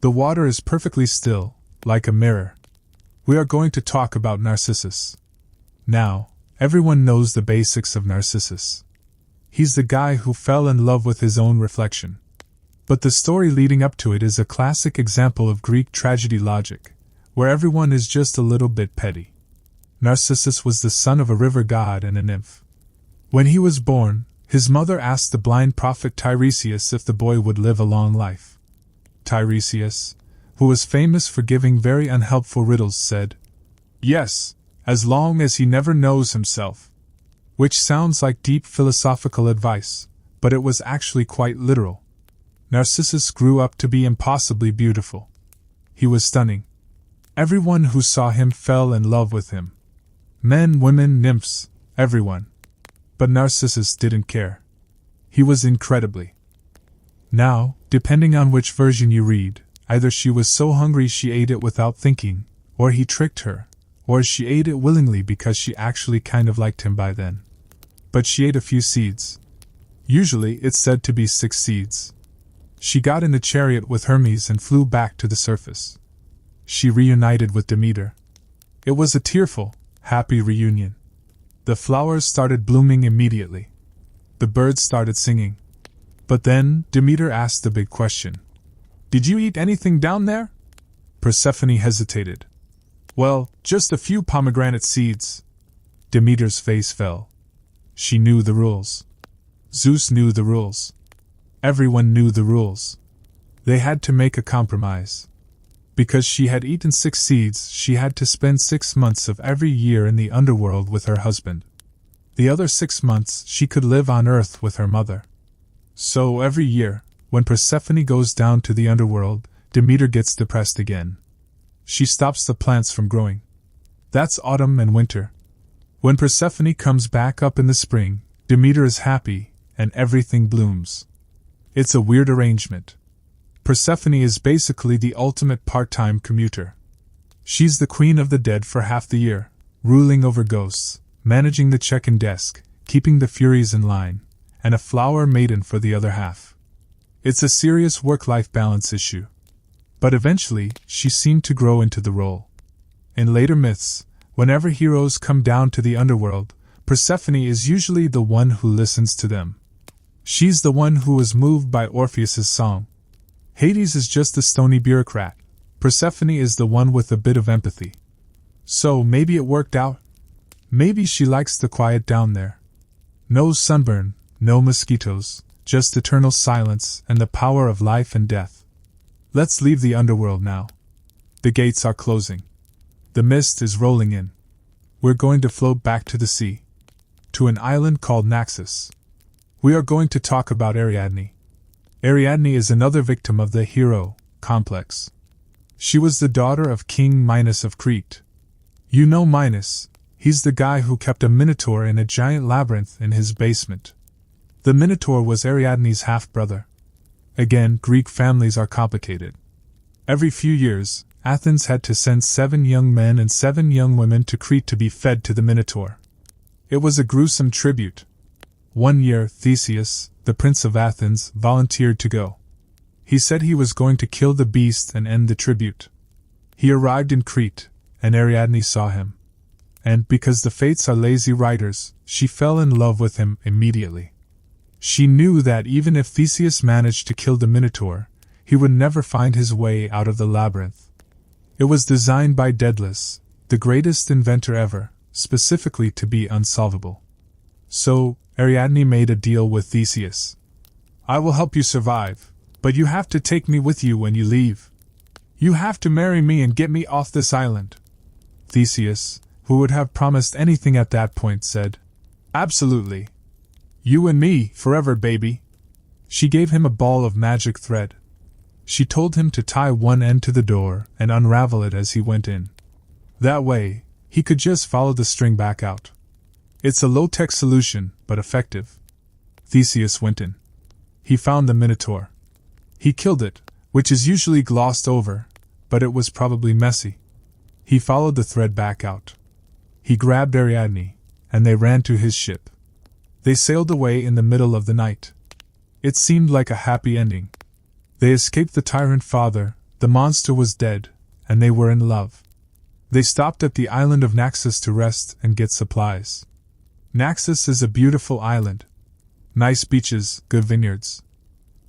The water is perfectly still, like a mirror. We are going to talk about Narcissus. Now, everyone knows the basics of Narcissus. He's the guy who fell in love with his own reflection. But the story leading up to it is a classic example of Greek tragedy logic, where everyone is just a little bit petty. Narcissus was the son of a river god and a nymph. When he was born, his mother asked the blind prophet Tiresias if the boy would live a long life. Tiresias, who was famous for giving very unhelpful riddles, said, "Yes, as long as he never knows himself." Which sounds like deep philosophical advice, but it was actually quite literal. Narcissus grew up to be impossibly beautiful. He was stunning. Everyone who saw him fell in love with him. Men, women, nymphs, everyone. But Narcissus didn't care. He was incredibly. Now, depending on which version you read, either she was so hungry she ate it without thinking, or he tricked her, or she ate it willingly because she actually kind of liked him by then. But she ate a few seeds. Usually it's said to be 6 seeds. She got in a chariot with Hermes and flew back to the surface. She reunited with Demeter. It was a tearful, happy reunion. The flowers started blooming immediately. The birds started singing. But then, Demeter asked the big question. "Did you eat anything down there?" Persephone hesitated. "Well, just a few pomegranate seeds." Demeter's face fell. She knew the rules. Zeus knew the rules. Everyone knew the rules. They had to make a compromise. Because she had eaten 6 seeds, she had to spend 6 months of every year in the underworld with her husband. The other 6 months she could live on Earth with her mother. So every year, when Persephone goes down to the underworld, Demeter gets depressed again. She stops the plants from growing. That's autumn and winter. When Persephone comes back up in the spring, Demeter is happy, and everything blooms. It's a weird arrangement. Persephone is basically the ultimate part-time commuter. She's the queen of the dead for half the year, ruling over ghosts, managing the check-in desk, keeping the Furies in line, and a flower maiden for the other half. It's a serious work-life balance issue. But eventually, she seemed to grow into the role. In later myths, whenever heroes come down to the underworld, Persephone is usually the one who listens to them. She's the one who was moved by Orpheus's song. Hades is just the stony bureaucrat. Persephone is the one with a bit of empathy. So maybe it worked out. Maybe she likes the quiet down there. No sunburn, no mosquitoes, just eternal silence and the power of life and death. Let's leave the underworld now. The gates are closing. The mist is rolling in. We're going to float back to the sea. To an island called Naxos. We are going to talk about Ariadne. Ariadne is another victim of the hero complex. She was the daughter of King Minos of Crete. You know Minos, he's the guy who kept a minotaur in a giant labyrinth in his basement. The minotaur was Ariadne's half-brother. Again, Greek families are complicated. Every few years, Athens had to send 7 young men and 7 young women to Crete to be fed to the minotaur. It was a gruesome tribute. One year, Theseus, the prince of Athens, volunteered to go. He said he was going to kill the beast and end the tribute. He arrived in Crete, and Ariadne saw him. And, because the fates are lazy writers, she fell in love with him immediately. She knew that even if Theseus managed to kill the minotaur, he would never find his way out of the labyrinth. It was designed by Daedalus, the greatest inventor ever, specifically to be unsolvable. So, Ariadne made a deal with Theseus. "I will help you survive, but you have to take me with you when you leave. You have to marry me and get me off this island." Theseus, who would have promised anything at that point, said, "Absolutely. You and me, forever, baby." She gave him a ball of magic thread. She told him to tie one end to the door and unravel it as he went in. That way, he could just follow the string back out. It's a low-tech solution, but effective. Theseus went in. He found the Minotaur. He killed it, which is usually glossed over, but it was probably messy. He followed the thread back out. He grabbed Ariadne, and they ran to his ship. They sailed away in the middle of the night. It seemed like a happy ending. They escaped the tyrant father, the monster was dead, and they were in love. They stopped at the island of Naxos to rest and get supplies. Naxos is a beautiful island. Nice beaches, good vineyards.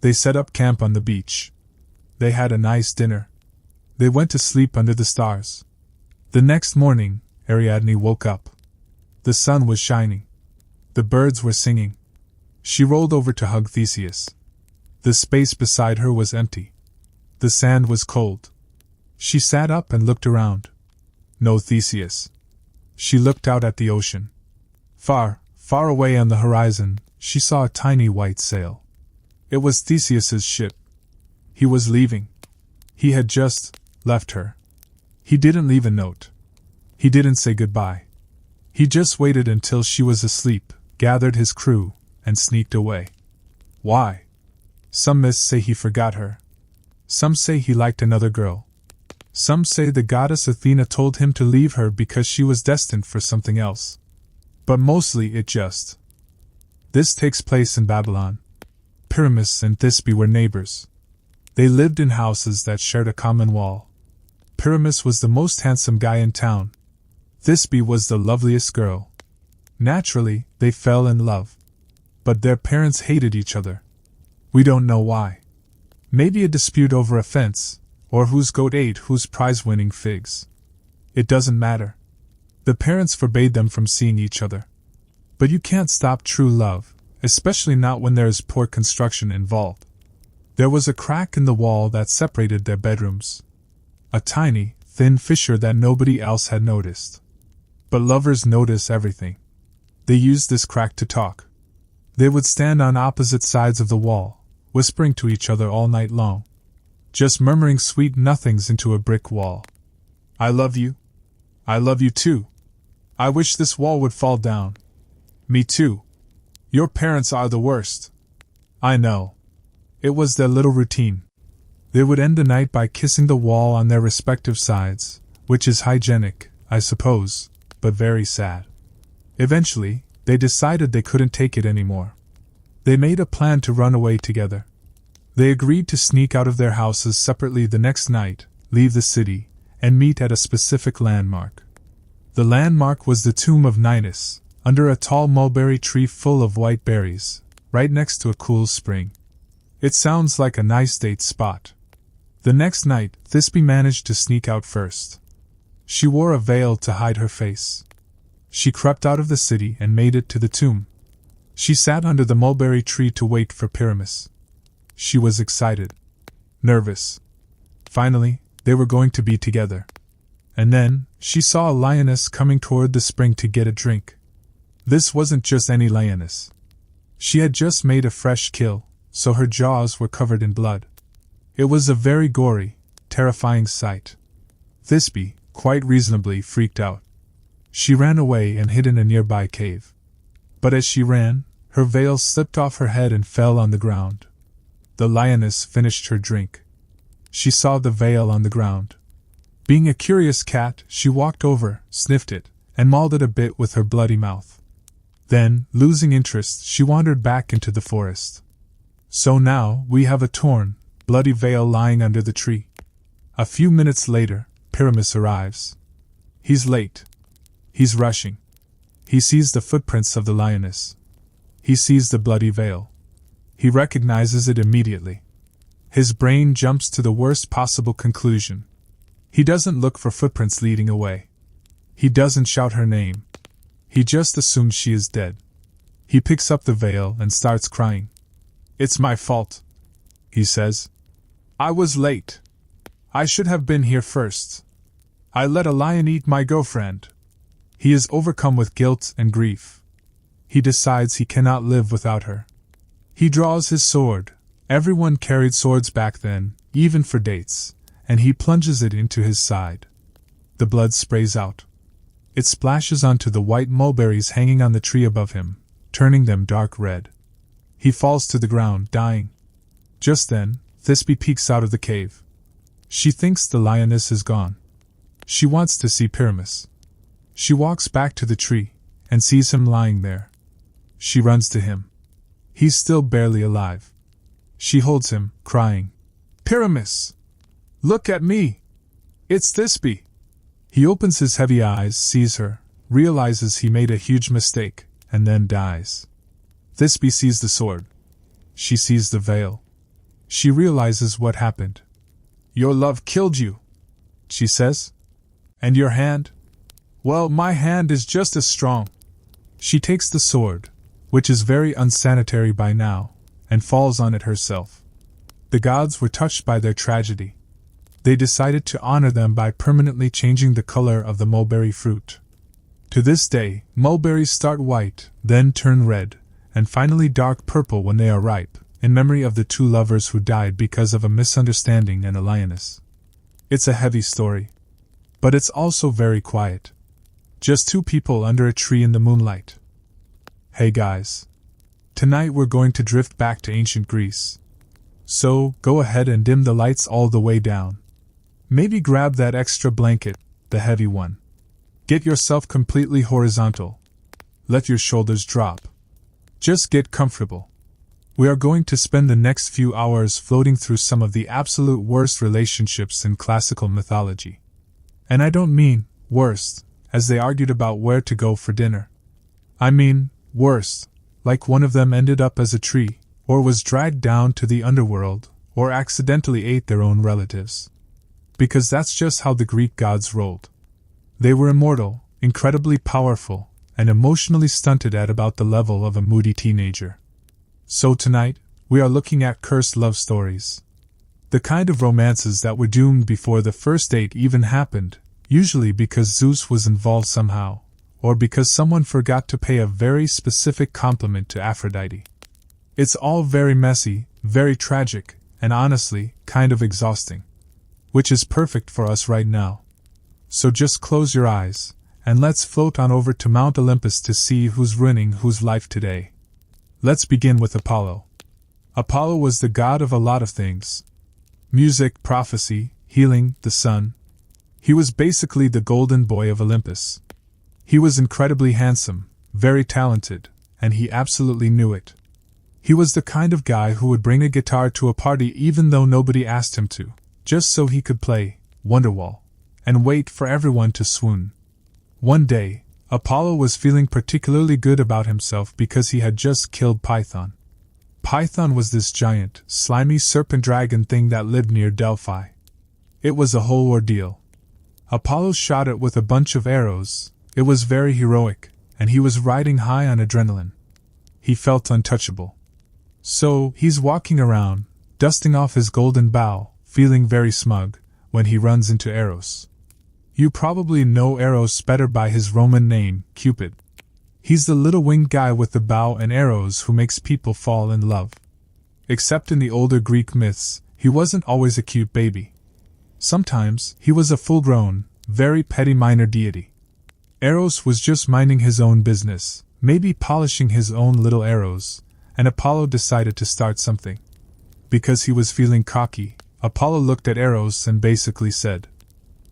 They set up camp on the beach. They had a nice dinner. They went to sleep under the stars. The next morning, Ariadne woke up. The sun was shining. The birds were singing. She rolled over to hug Theseus. The space beside her was empty. The sand was cold. She sat up and looked around. No Theseus. She looked out at the ocean. Far, far away on the horizon, she saw a tiny white sail. It was Theseus's ship. He was leaving. He had just left her. He didn't leave a note. He didn't say goodbye. He just waited until she was asleep, gathered his crew, and sneaked away. Why? Some myths say he forgot her. Some say he liked another girl. Some say the goddess Athena told him to leave her because she was destined for something else. But mostly it just. This takes place in Babylon. Pyramus and Thisbe were neighbors. They lived in houses that shared a common wall. Pyramus was the most handsome guy in town. Thisbe was the loveliest girl. Naturally, they fell in love. But their parents hated each other. We don't know why. Maybe a dispute over a fence, or whose goat ate whose prize-winning figs. It doesn't matter. The parents forbade them from seeing each other. But you can't stop true love, especially not when there is poor construction involved. There was a crack in the wall that separated their bedrooms. A tiny, thin fissure that nobody else had noticed. But lovers notice everything. They used this crack to talk. They would stand on opposite sides of the wall, whispering to each other all night long. Just murmuring sweet nothings into a brick wall. I love you. I love you too. I wish this wall would fall down. Me too. Your parents are the worst. I know. It was their little routine. They would end the night by kissing the wall on their respective sides, which is hygienic, I suppose, but very sad. Eventually, they decided they couldn't take it anymore. They made a plan to run away together. They agreed to sneak out of their houses separately the next night, leave the city, and meet at a specific landmark. The landmark was the tomb of Ninus, under a tall mulberry tree full of white berries, right next to a cool spring. It sounds like a nice date spot. The next night, Thisbe managed to sneak out first. She wore a veil to hide her face. She crept out of the city and made it to the tomb. She sat under the mulberry tree to wait for Pyramus. She was excited. Nervous. Finally, they were going to be together. And then, she saw a lioness coming toward the spring to get a drink. This wasn't just any lioness. She had just made a fresh kill, so her jaws were covered in blood. It was a very gory, terrifying sight. Thisbe, quite reasonably, freaked out. She ran away and hid in a nearby cave. But as she ran, her veil slipped off her head and fell on the ground. The lioness finished her drink. She saw the veil on the ground. Being a curious cat, she walked over, sniffed it, and mauled it a bit with her bloody mouth. Then, losing interest, she wandered back into the forest. So now, we have a torn, bloody veil lying under the tree. A few minutes later, Pyramus arrives. He's late. He's rushing. He sees the footprints of the lioness. He sees the bloody veil. He recognizes it immediately. His brain jumps to the worst possible conclusion. He doesn't look for footprints leading away. He doesn't shout her name. He just assumes she is dead. He picks up the veil and starts crying. "It's my fault," he says. "I was late. I should have been here first. I let a lion eat my girlfriend." He is overcome with guilt and grief. He decides he cannot live without her. He draws his sword. Everyone carried swords back then, even for dates, and he plunges it into his side. The blood sprays out. It splashes onto the white mulberries hanging on the tree above him, turning them dark red. He falls to the ground, dying. Just then, Thisbe peeks out of the cave. She thinks the lioness is gone. She wants to see Pyramus. She walks back to the tree, and sees him lying there. She runs to him. He's still barely alive. She holds him, crying, "Pyramus! Look at me! It's Thisbe!" He opens his heavy eyes, sees her, realizes he made a huge mistake, and then dies. Thisbe sees the sword. She sees the veil. She realizes what happened. "Your love killed you," she says. "And your hand? Well, my hand is just as strong." She takes the sword, which is very unsanitary by now, and falls on it herself. The gods were touched by their tragedy. They decided to honor them by permanently changing the color of the mulberry fruit. To this day, mulberries start white, then turn red, and finally dark purple when they are ripe, in memory of the two lovers who died because of a misunderstanding and a lioness. It's a heavy story. But it's also very quiet. Just two people under a tree in the moonlight. Hey guys. Tonight we're going to drift back to ancient Greece. So, go ahead and dim the lights all the way down. Maybe grab that extra blanket, the heavy one. Get yourself completely horizontal. Let your shoulders drop. Just get comfortable. We are going to spend the next few hours floating through some of the absolute worst relationships in classical mythology. And I don't mean worst, as they argued about where to go for dinner. I mean worst, like one of them ended up as a tree, or was dragged down to the underworld, or accidentally ate their own relatives. Because that's just how the Greek gods rolled. They were immortal, incredibly powerful, and emotionally stunted at about the level of a moody teenager. So tonight, we are looking at cursed love stories. The kind of romances that were doomed before the first date even happened, usually because Zeus was involved somehow, or because someone forgot to pay a very specific compliment to Aphrodite. It's all very messy, very tragic, and honestly, kind of exhausting. Which is perfect for us right now. So just close your eyes, and let's float on over to Mount Olympus to see who's ruining whose life today. Let's begin with Apollo. Apollo was the god of a lot of things. Music, prophecy, healing, the sun. He was basically the golden boy of Olympus. He was incredibly handsome, very talented, and he absolutely knew it. He was the kind of guy who would bring a guitar to a party even though nobody asked him to, just so he could play Wonderwall, and wait for everyone to swoon. One day, Apollo was feeling particularly good about himself because he had just killed Python. Python was this giant, slimy serpent dragon thing that lived near Delphi. It was a whole ordeal. Apollo shot it with a bunch of arrows. It was very heroic, and he was riding high on adrenaline. He felt untouchable. So, he's walking around, dusting off his golden bow, feeling very smug, when he runs into Eros. You probably know Eros better by his Roman name, Cupid. He's the little winged guy with the bow and arrows who makes people fall in love. Except in the older Greek myths, he wasn't always a cute baby. Sometimes, he was a full-grown, very petty minor deity. Eros was just minding his own business, maybe polishing his own little arrows, and Apollo decided to start something. Because he was feeling cocky, Apollo looked at Eros and basically said,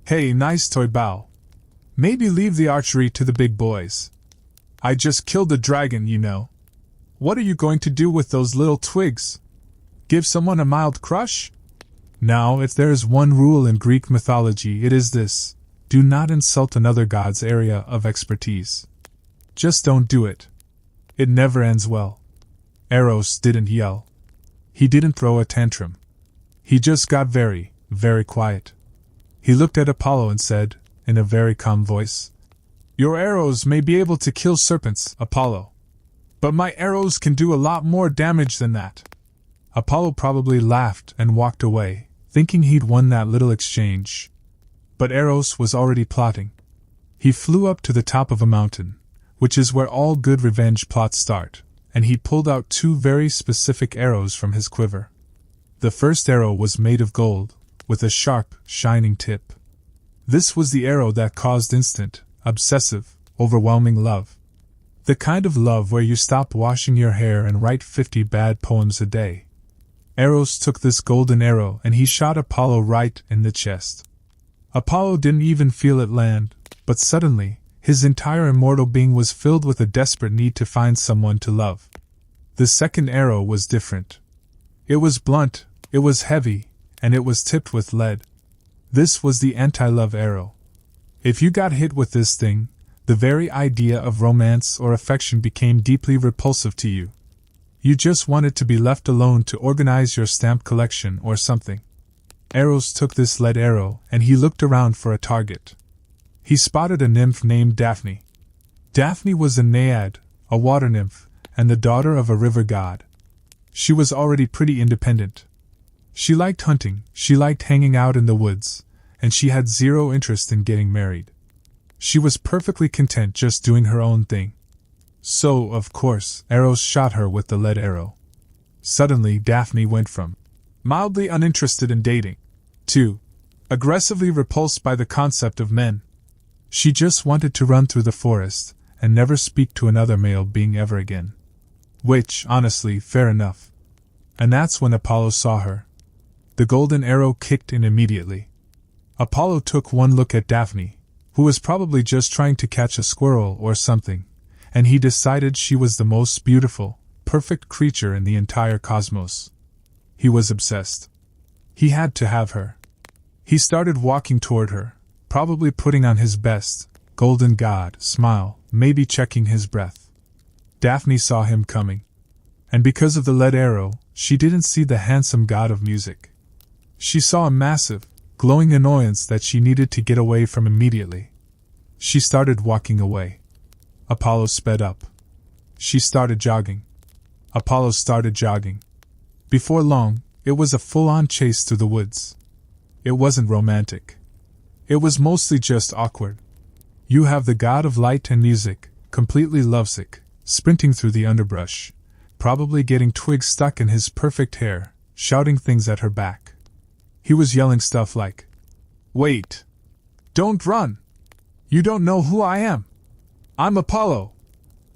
"Hey, nice toy bow. Maybe leave the archery to the big boys. I just killed the dragon, you know. What are you going to do with those little twigs? Give someone a mild crush?" Now, if there is one rule in Greek mythology, it is this: do not insult another god's area of expertise. Just don't do it. It never ends well. Eros didn't yell. He didn't throw a tantrum. He just got very, very quiet. He looked at Apollo and said, in a very calm voice, "Your arrows may be able to kill serpents, Apollo. But my arrows can do a lot more damage than that." Apollo probably laughed and walked away, thinking he'd won that little exchange. But Eros was already plotting. He flew up to the top of a mountain, which is where all good revenge plots start, and he pulled out 2 very specific arrows from his quiver. The first arrow was made of gold, with a sharp, shining tip. This was the arrow that caused instant, obsessive, overwhelming love. The kind of love where you stop washing your hair and write 50 bad poems a day. Eros took this golden arrow and he shot Apollo right in the chest. Apollo didn't even feel it land, but suddenly, his entire immortal being was filled with a desperate need to find someone to love. The second arrow was different. It was blunt, it was heavy, and it was tipped with lead. This was the anti-love arrow. If you got hit with this thing, the very idea of romance or affection became deeply repulsive to you. You just wanted to be left alone to organize your stamp collection or something. Eros took this lead arrow and he looked around for a target. He spotted a nymph named Daphne. Daphne was a naiad, a water nymph, and the daughter of a river god. She was already pretty independent. She liked hunting, she liked hanging out in the woods, and she had zero interest in getting married. She was perfectly content just doing her own thing. So, of course, Eros shot her with the lead arrow. Suddenly, Daphne went from mildly uninterested in dating to aggressively repulsed by the concept of men. She just wanted to run through the forest and never speak to another male being ever again. Which, honestly, fair enough. And that's when Apollo saw her. The golden arrow kicked in immediately. Apollo took one look at Daphne, who was probably just trying to catch a squirrel or something, and he decided she was the most beautiful, perfect creature in the entire cosmos. He was obsessed. He had to have her. He started walking toward her, probably putting on his best, golden god smile, maybe checking his breath. Daphne saw him coming. And because of the lead arrow, she didn't see the handsome god of music. She saw a massive, glowing annoyance that she needed to get away from immediately. She started walking away. Apollo sped up. She started jogging. Apollo started jogging. Before long, it was a full-on chase through the woods. It wasn't romantic. It was mostly just awkward. You have the god of light and music, completely lovesick, sprinting through the underbrush, probably getting twigs stuck in his perfect hair, shouting things at her back. He was yelling stuff like, "Wait! Don't run! You don't know who I am! I'm Apollo!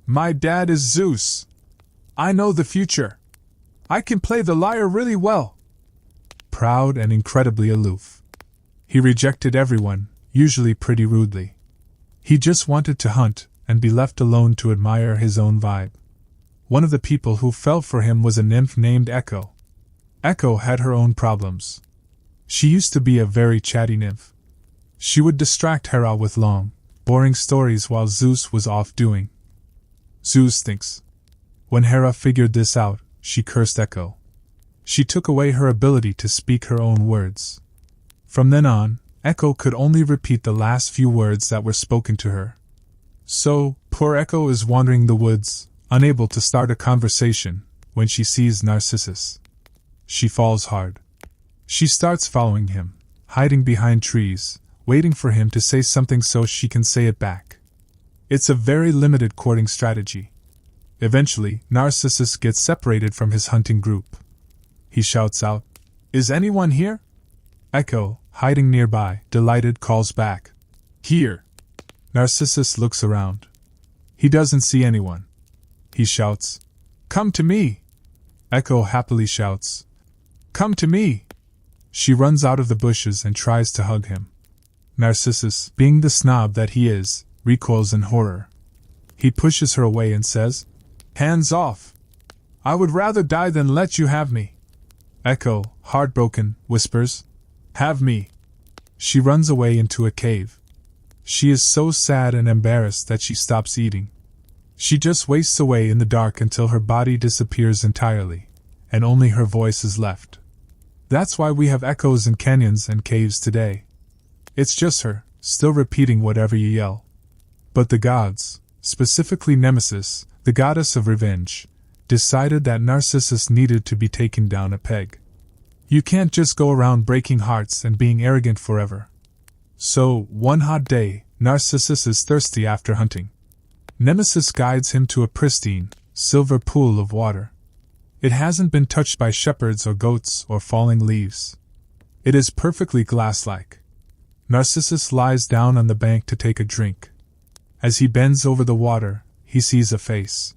My dad is Zeus! I know the future! I can play the lyre really well!" Proud and incredibly aloof. He rejected everyone, usually pretty rudely. He just wanted to hunt and be left alone to admire his own vibe. One of the people who fell for him was a nymph named Echo. Echo had her own problems. She used to be a very chatty nymph. She would distract Hera with long, boring stories while Zeus was off doing Zeus things. When Hera figured this out, she cursed Echo. She took away her ability to speak her own words. From then on, Echo could only repeat the last few words that were spoken to her. So, poor Echo is wandering the woods, unable to start a conversation, when she sees Narcissus. She falls hard. She starts following him, hiding behind trees, waiting for him to say something so she can say it back. It's a very limited courting strategy. Eventually, Narcissus gets separated from his hunting group. He shouts out, "Is anyone here?" Echo, hiding nearby, delighted, calls back, "Here!" Narcissus looks around. He doesn't see anyone. He shouts, "Come to me!" Echo happily shouts, "Come to me!" She runs out of the bushes and tries to hug him. Narcissus, being the snob that he is, recoils in horror. He pushes her away and says, "Hands off! I would rather die than let you have me." Echo, heartbroken, whispers, "Have me!" She runs away into a cave. She is so sad and embarrassed that she stops eating. She just wastes away in the dark until her body disappears entirely, and only her voice is left. That's why we have echoes in canyons and caves today. It's just her, still repeating whatever you yell. But the gods, specifically Nemesis, the goddess of revenge, decided that Narcissus needed to be taken down a peg. You can't just go around breaking hearts and being arrogant forever. So, one hot day, Narcissus is thirsty after hunting. Nemesis guides him to a pristine, silver pool of water. It hasn't been touched by shepherds or goats or falling leaves. It is perfectly glass-like. Narcissus lies down on the bank to take a drink. As he bends over the water, he sees a face.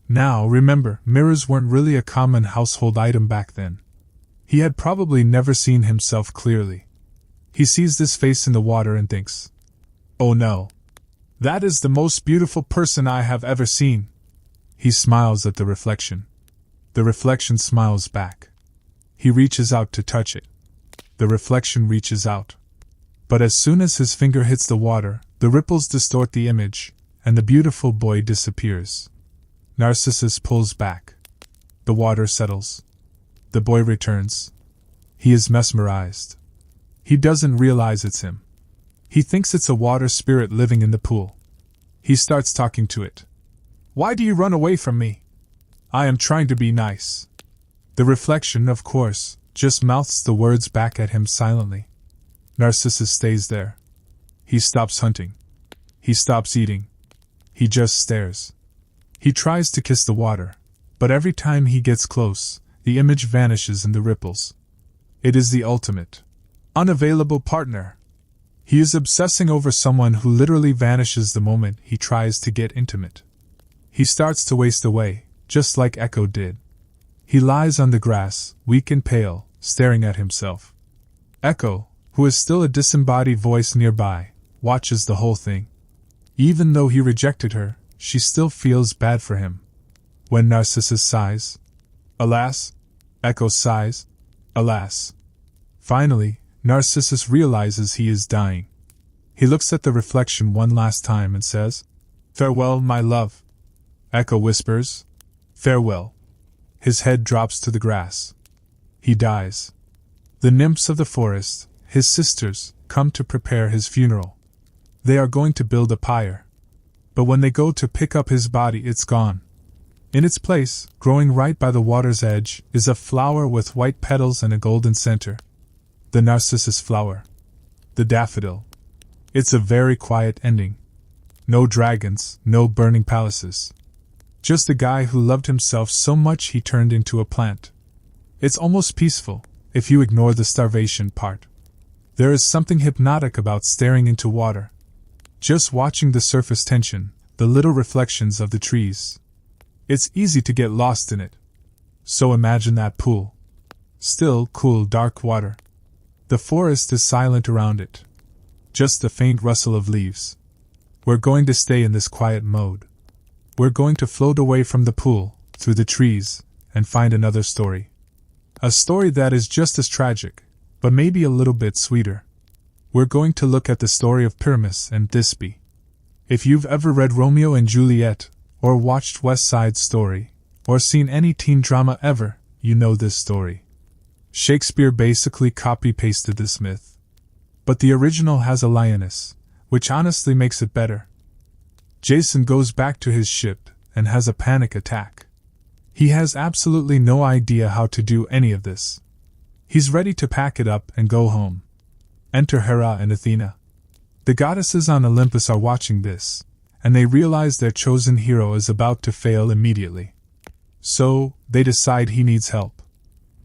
Now, remember, mirrors weren't really a common household item back then. He had probably never seen himself clearly. He sees this face in the water and thinks, "Oh no. That is the most beautiful person I have ever seen." He smiles at the reflection. The reflection smiles back. He reaches out to touch it. The reflection reaches out. But as soon as his finger hits the water, the ripples distort the image, and the beautiful boy disappears. Narcissus pulls back. The water settles. The boy returns. He is mesmerized. He doesn't realize it's him. He thinks it's a water spirit living in the pool. He starts talking to it. "Why do you run away from me? I am trying to be nice." The reflection, of course, just mouths the words back at him silently. Narcissus stays there. He stops hunting. He stops eating. He just stares. He tries to kiss the water, but every time he gets close, the image vanishes in the ripples. It is the ultimate, unavailable partner. He is obsessing over someone who literally vanishes the moment he tries to get intimate. He starts to waste away, just like Echo did. He lies on the grass, weak and pale, staring at himself. Echo, who is still a disembodied voice nearby, watches the whole thing. Even though he rejected her, she still feels bad for him. When Narcissus sighs, "Alas!" Echo sighs, "Alas!" Finally, Narcissus realizes he is dying. He looks at the reflection one last time and says, "Farewell, my love." Echo whispers, "Farewell." His head drops to the grass. He dies. The nymphs of the forest, his sisters, come to prepare his funeral. They are going to build a pyre. But when they go to pick up his body, it's gone. In its place, growing right by the water's edge, is a flower with white petals and a golden center. The narcissus flower. The daffodil. It's a very quiet ending. No dragons, no burning palaces. Just a guy who loved himself so much he turned into a plant. It's almost peaceful, if you ignore the starvation part. There is something hypnotic about staring into water. Just watching the surface tension, the little reflections of the trees. It's easy to get lost in it. So imagine that pool. Still, cool, dark water. The forest is silent around it. Just the faint rustle of leaves. We're going to stay in this quiet mode. We're going to float away from the pool, through the trees, and find another story. A story that is just as tragic, but maybe a little bit sweeter. We're going to look at the story of Pyramus and Thisbe. If you've ever read Romeo and Juliet, or watched West Side Story, or seen any teen drama ever, you know this story. Shakespeare basically copy-pasted this myth. But the original has a lioness, which honestly makes it better. Jason goes back to his ship and has a panic attack. He has absolutely no idea how to do any of this. He's ready to pack it up and go home. Enter Hera and Athena. The goddesses on Olympus are watching this, and they realize their chosen hero is about to fail immediately. So, they decide he needs help.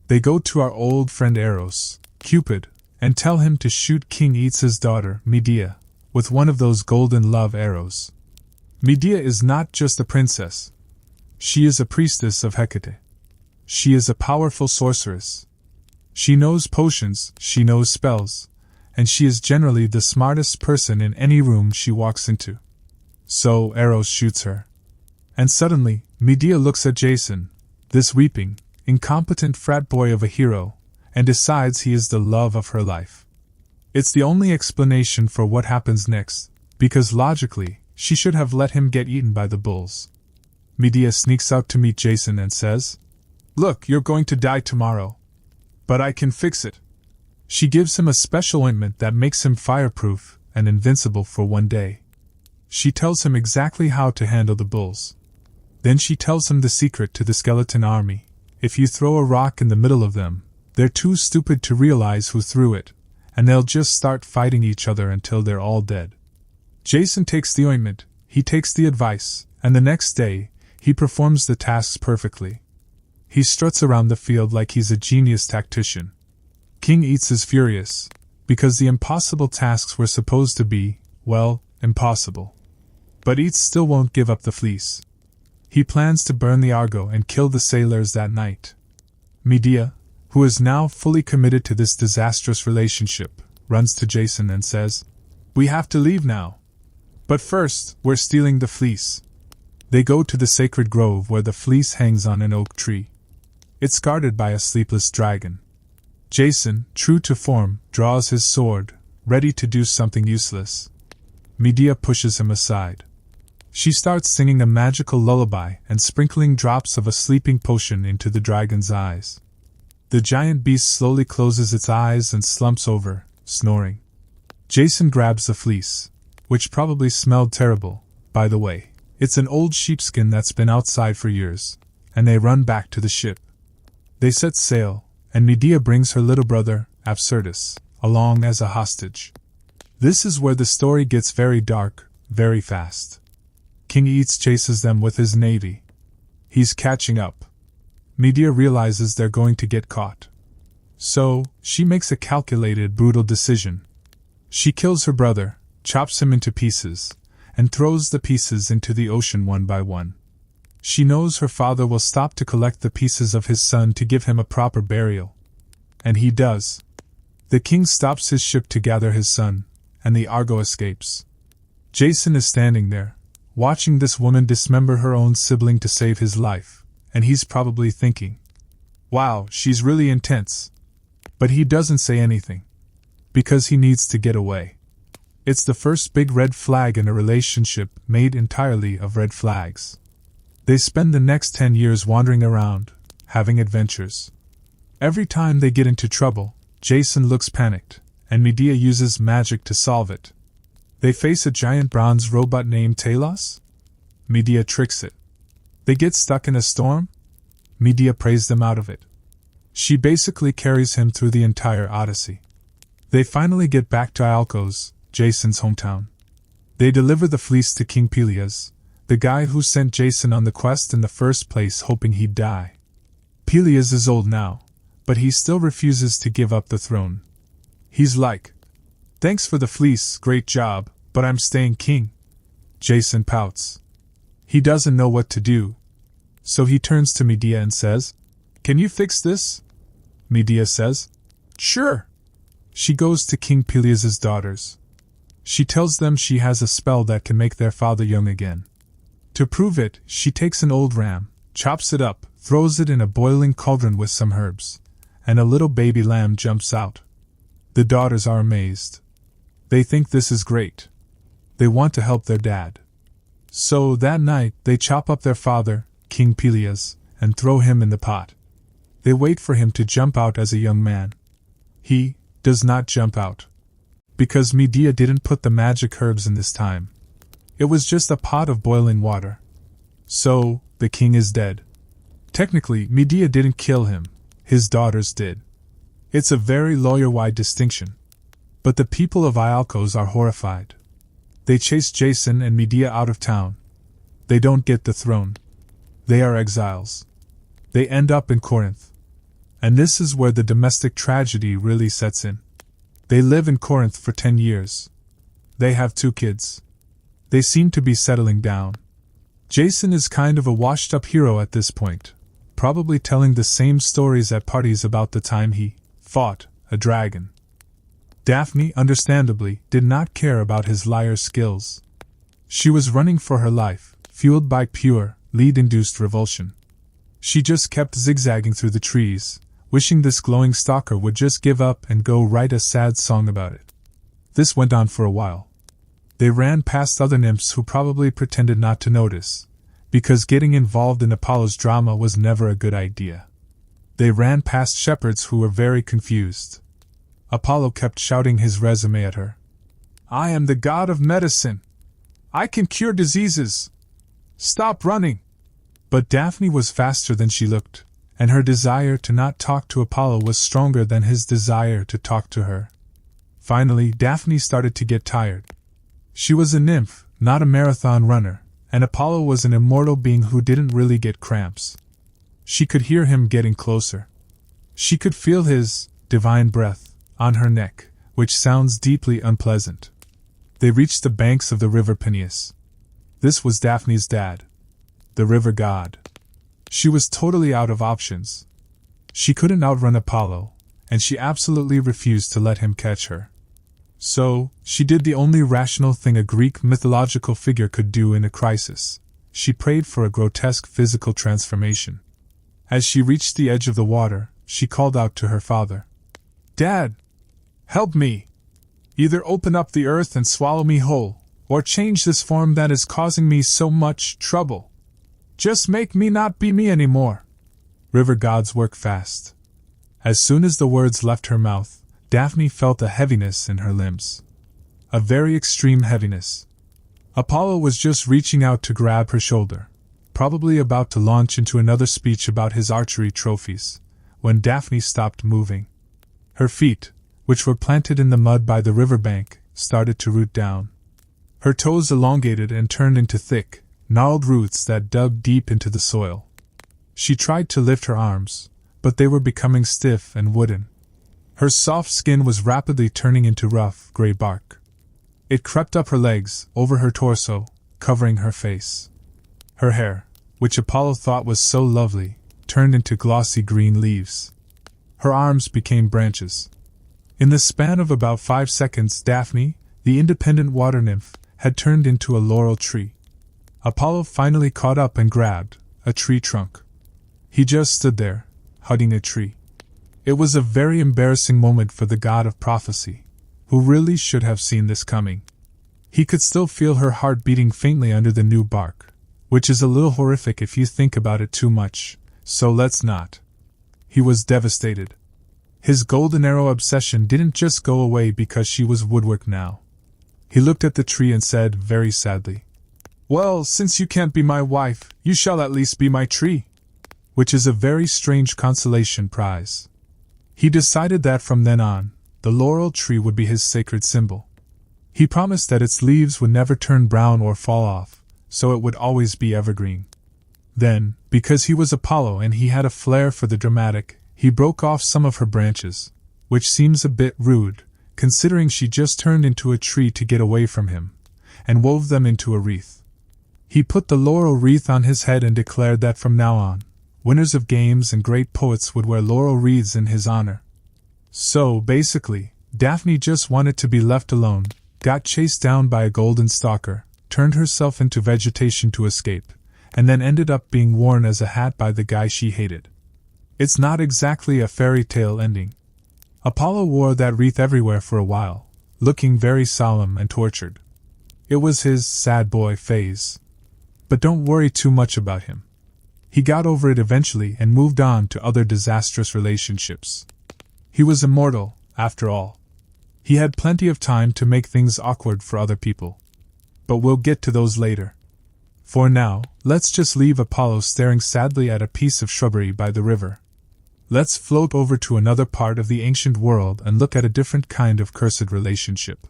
They go to our old friend Eros, Cupid, and tell him to shoot King Aetes' daughter, Medea, with one of those golden love arrows. Medea is not just a princess. She is a priestess of Hecate. She is a powerful sorceress. She knows potions, she knows spells, and she is generally the smartest person in any room she walks into. So Eros shoots her. And suddenly, Medea looks at Jason, this weeping, incompetent frat boy of a hero, and decides he is the love of her life. It's the only explanation for what happens next, because logically, she should have let him get eaten by the bulls. Medea sneaks out to meet Jason and says, "Look, you're going to die tomorrow. But I can fix it." She gives him a special ointment that makes him fireproof and invincible for one day. She tells him exactly how to handle the bulls. Then she tells him the secret to the skeleton army. If you throw a rock in the middle of them, they're too stupid to realize who threw it, and they'll just start fighting each other until they're all dead. Jason takes the ointment, he takes the advice, and the next day, he performs the tasks perfectly. He struts around the field like he's a genius tactician. King Eats is furious, because the impossible tasks were supposed to be, well, impossible. But Eats still won't give up the fleece. He plans to burn the Argo and kill the sailors that night. Medea, who is now fully committed to this disastrous relationship, runs to Jason and says, "We have to leave now. But first, we're stealing the fleece." They go to the sacred grove where the fleece hangs on an oak tree. It's guarded by a sleepless dragon. Jason, true to form, draws his sword, ready to do something useless. Medea pushes him aside. She starts singing a magical lullaby and sprinkling drops of a sleeping potion into the dragon's eyes. The giant beast slowly closes its eyes and slumps over, snoring. Jason grabs the fleece, which probably smelled terrible, by the way. It's an old sheepskin that's been outside for years, and they run back to the ship. They set sail, and Medea brings her little brother, Absyrtus, along as a hostage. This is where the story gets very dark, very fast. King Eats chases them with his navy. He's catching up. Medea realizes they're going to get caught. So, she makes a calculated, brutal decision. She kills her brother, chops him into pieces, and throws the pieces into the ocean one by one. She knows her father will stop to collect the pieces of his son to give him a proper burial. And he does. The king stops his ship to gather his son, and the Argo escapes. Jason is standing there, watching this woman dismember her own sibling to save his life, and he's probably thinking, "Wow, she's really intense." But he doesn't say anything, because he needs to get away. It's the first big red flag in a relationship made entirely of red flags. They spend the next 10 years wandering around, having adventures. Every time they get into trouble, Jason looks panicked, and Medea uses magic to solve it. They face a giant bronze robot named Talos. Medea tricks it. They get stuck in a storm. Medea prays them out of it. She basically carries him through the entire Odyssey. They finally get back to Iolcos, Jason's hometown. They deliver the fleece to King Peleus, the guy who sent Jason on the quest in the first place hoping he'd die. Peleus is old now, but he still refuses to give up the throne. He's like, "Thanks for the fleece, great job, but I'm staying king." Jason pouts. He doesn't know what to do. So he turns to Medea and says, "Can you fix this?" Medea says, "Sure." She goes to King Peleus' daughters. She tells them she has a spell that can make their father young again. To prove it, she takes an old ram, chops it up, throws it in a boiling cauldron with some herbs, and a little baby lamb jumps out. The daughters are amazed. They think this is great. They want to help their dad. So that night they chop up their father, King Peleus, and throw him in the pot. They wait for him to jump out as a young man. He does not jump out. Because Medea didn't put the magic herbs in this time. It was just a pot of boiling water. So, the king is dead. Technically, Medea didn't kill him. His daughters did. It's a very lawyer-wide distinction. But the people of Iolcos are horrified. They chase Jason and Medea out of town. They don't get the throne. They are exiles. They end up in Corinth. And this is where the domestic tragedy really sets in. They live in Corinth for 10 years. They have 2 kids. They seem to be settling down. Jason is kind of a washed-up hero at this point, probably telling the same stories at parties about the time he fought a dragon. Daphne, understandably, did not care about his liar skills. She was running for her life, fueled by pure, lead-induced revulsion. She just kept zigzagging through the trees, wishing this glowing stalker would just give up and go write a sad song about it. This went on for a while. They ran past other nymphs who probably pretended not to notice, because getting involved in Apollo's drama was never a good idea. They ran past shepherds who were very confused. Apollo kept shouting his resume at her. "I am the god of medicine. I can cure diseases. Stop running." But Daphne was faster than she looked, and her desire to not talk to Apollo was stronger than his desire to talk to her. Finally, Daphne started to get tired. She was a nymph, not a marathon runner, and Apollo was an immortal being who didn't really get cramps. She could hear him getting closer. She could feel his divine breath on her neck, which sounds deeply unpleasant. They reached the banks of the river Peneus. This was Daphne's dad, the river god. She was totally out of options. She couldn't outrun Apollo, and she absolutely refused to let him catch her. So, she did the only rational thing a Greek mythological figure could do in a crisis. She prayed for a grotesque physical transformation. As she reached the edge of the water, she called out to her father. "Dad! Help me! Either open up the earth and swallow me whole, or change this form that is causing me so much trouble. Just make me not be me anymore." River gods work fast. As soon as the words left her mouth, Daphne felt a heaviness in her limbs. A very extreme heaviness. Apollo was just reaching out to grab her shoulder, probably about to launch into another speech about his archery trophies, when Daphne stopped moving. Her feet, which were planted in the mud by the riverbank, started to root down. Her toes elongated and turned into thick, gnarled roots that dug deep into the soil. She tried to lift her arms, but they were becoming stiff and wooden. Her soft skin was rapidly turning into rough, gray bark. It crept up her legs, over her torso, covering her face. Her hair, which Apollo thought was so lovely, turned into glossy green leaves. Her arms became branches. In the span of about 5 seconds, Daphne, the independent water nymph, had turned into a laurel tree. Apollo finally caught up and grabbed a tree trunk. He just stood there, hugging a tree. It was a very embarrassing moment for the god of prophecy, who really should have seen this coming. He could still feel her heart beating faintly under the new bark, which is a little horrific if you think about it too much, so let's not. He was devastated. His golden arrow obsession didn't just go away because she was woodwork now. He looked at the tree and said very sadly, "Well, since you can't be my wife, you shall at least be my tree," which is a very strange consolation prize. He decided that from then on, the laurel tree would be his sacred symbol. He promised that its leaves would never turn brown or fall off, so it would always be evergreen. Then, because he was Apollo and he had a flair for the dramatic, he broke off some of her branches, which seems a bit rude, considering she just turned into a tree to get away from him, and wove them into a wreath. He put the laurel wreath on his head and declared that from now on, winners of games and great poets would wear laurel wreaths in his honor. So, basically, Daphne just wanted to be left alone, got chased down by a golden stalker, turned herself into vegetation to escape, and then ended up being worn as a hat by the guy she hated. It's not exactly a fairy tale ending. Apollo wore that wreath everywhere for a while, looking very solemn and tortured. It was his sad boy phase. But don't worry too much about him. He got over it eventually and moved on to other disastrous relationships. He was immortal, after all. He had plenty of time to make things awkward for other people. But we'll get to those later. For now, let's just leave Apollo staring sadly at a piece of shrubbery by the river. Let's float over to another part of the ancient world and look at a different kind of cursed relationship.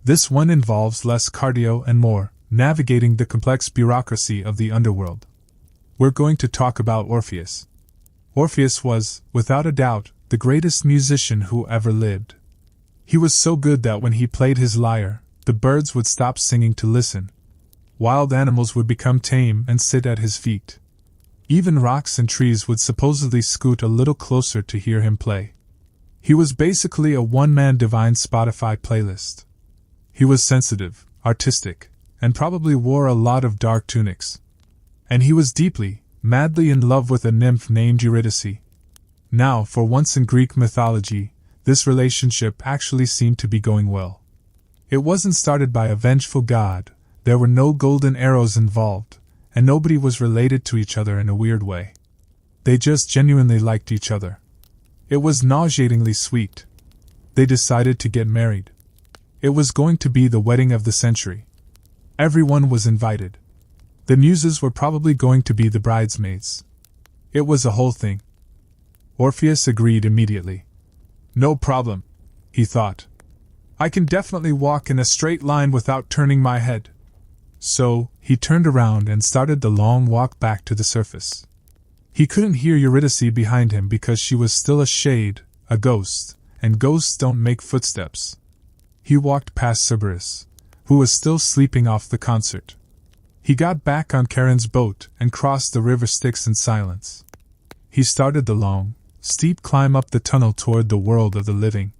This one involves less cardio and more navigating the complex bureaucracy of the underworld. We're going to talk about Orpheus. Orpheus was, without a doubt, the greatest musician who ever lived. He was so good that when he played his lyre, the birds would stop singing to listen. Wild animals would become tame and sit at his feet. Even rocks and trees would supposedly scoot a little closer to hear him play. He was basically a one-man divine Spotify playlist. He was sensitive, artistic, and probably wore a lot of dark tunics. And he was deeply, madly in love with a nymph named Eurydice. Now, for once in Greek mythology, this relationship actually seemed to be going well. It wasn't started by a vengeful god, there were no golden arrows involved, and nobody was related to each other in a weird way. They just genuinely liked each other. It was nauseatingly sweet. They decided to get married. It was going to be the wedding of the century. Everyone was invited. The muses were probably going to be the bridesmaids. It was a whole thing. Orpheus agreed immediately. No problem, he thought. I can definitely walk in a straight line without turning my head. So, he turned around and started the long walk back to the surface. He couldn't hear Eurydice behind him because she was still a shade, a ghost, and ghosts don't make footsteps. He walked past Cerberus, who was still sleeping off the concert. He got back on Charon's boat and crossed the river Styx in silence. He started the long, steep climb up the tunnel toward the world of the living.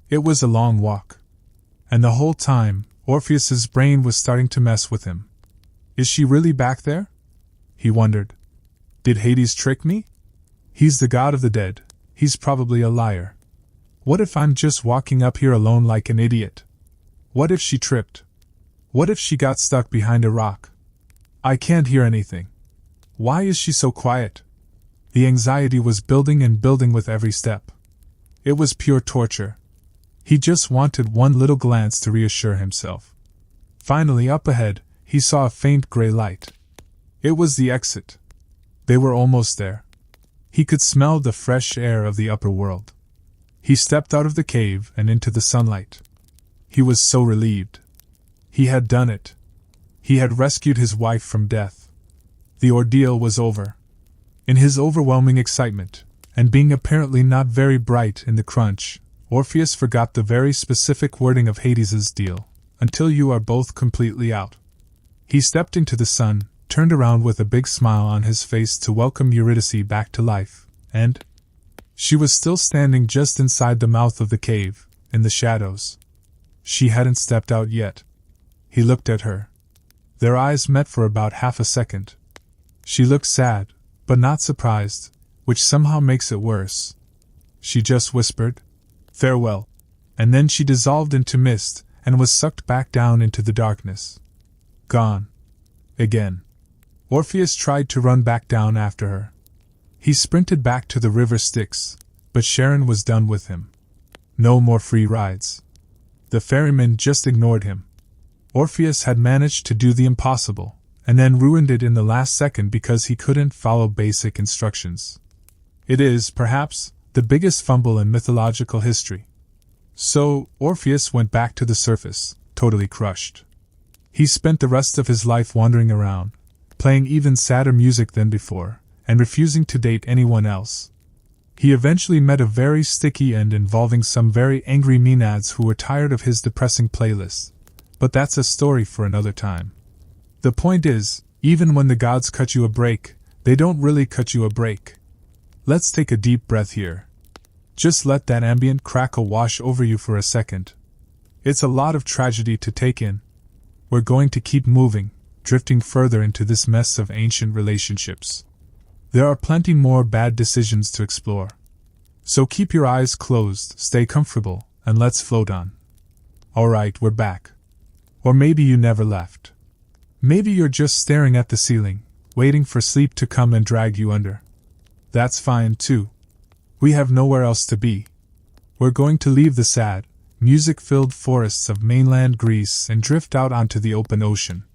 It was a long walk. And the whole time, Orpheus's brain was starting to mess with him. Is she really back there? He wondered. Did Hades trick me? He's the god of the dead. He's probably a liar. What if I'm just walking up here alone like an idiot? What if she tripped? What if she got stuck behind a rock? I can't hear anything. Why is she so quiet? The anxiety was building and building with every step. It was pure torture. He just wanted one little glance to reassure himself. Finally, up ahead, he saw a faint gray light. It was the exit. They were almost there. He could smell the fresh air of the upper world. He stepped out of the cave and into the sunlight. He was so relieved. He had done it. He had rescued his wife from death. The ordeal was over. In his overwhelming excitement, and being apparently not very bright in the crunch, Orpheus forgot the very specific wording of Hades's deal, until you are both completely out. He stepped into the sun, turned around with a big smile on his face to welcome Eurydice back to life, and she was still standing just inside the mouth of the cave, in the shadows. She hadn't stepped out yet. He looked at her. Their eyes met for about half a second. She looked sad, but not surprised, which somehow makes it worse. She just whispered, "Farewell," and then she dissolved into mist and was sucked back down into the darkness. Gone. Again. Orpheus tried to run back down after her. He sprinted back to the river Styx, but Charon was done with him. No more free rides. The ferryman just ignored him. Orpheus had managed to do the impossible, and then ruined it in the last second because he couldn't follow basic instructions. It is, perhaps, the biggest fumble in mythological history. So, Orpheus went back to the surface, totally crushed. He spent the rest of his life wandering around, playing even sadder music than before, and refusing to date anyone else. He eventually met a very sticky end involving some very angry maenads who were tired of his depressing playlist, but that's a story for another time. The point is, even when the gods cut you a break, they don't really cut you a break. Let's take a deep breath here. Just let that ambient crackle wash over you for a second. It's a lot of tragedy to take in. We're going to keep moving, drifting further into this mess of ancient relationships. There are plenty more bad decisions to explore. So keep your eyes closed, stay comfortable, and let's float on. Alright, we're back. Or maybe you never left. Maybe you're just staring at the ceiling, waiting for sleep to come and drag you under. That's fine too. We have nowhere else to be. We're going to leave the sad, music-filled forests of mainland Greece and drift out onto the open ocean.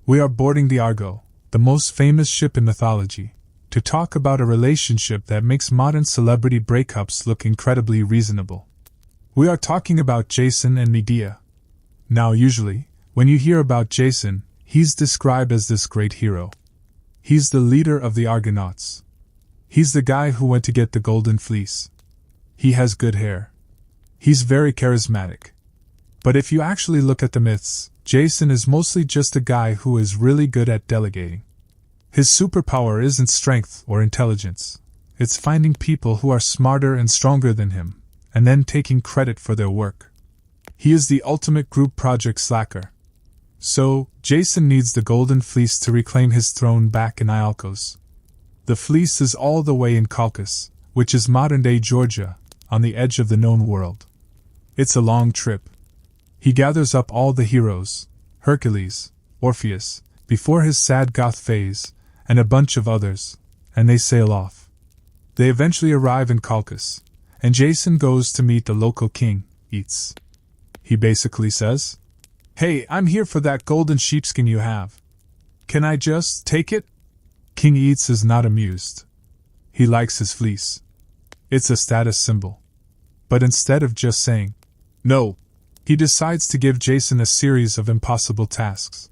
We are boarding the Argo, the most famous ship in mythology, to talk about a relationship that makes modern celebrity breakups look incredibly reasonable. We are talking about Jason and Medea. Now usually, when you hear about Jason, he's described as this great hero. He's the leader of the Argonauts. He's the guy who went to get the golden fleece. He has good hair. He's very charismatic. But if you actually look at the myths, Jason is mostly just a guy who is really good at delegating. His superpower isn't strength or intelligence. It's finding people who are smarter and stronger than him, and then taking credit for their work. He is the ultimate group project slacker. So, Jason needs the golden fleece to reclaim his throne back in Iolcos. The fleece is all the way in Colchis, which is modern-day Georgia, on the edge of the known world. It's a long trip. He gathers up all the heroes, Hercules, Orpheus, before his sad goth phase, and a bunch of others, and they sail off. They eventually arrive in Colchis, and Jason goes to meet the local king, Eats. He basically says, "Hey, I'm here for that golden sheepskin you have. Can I just take it?" King Eats is not amused. He likes his fleece. It's a status symbol. But instead of just saying, "No," He decides to give Jason a series of impossible tasks.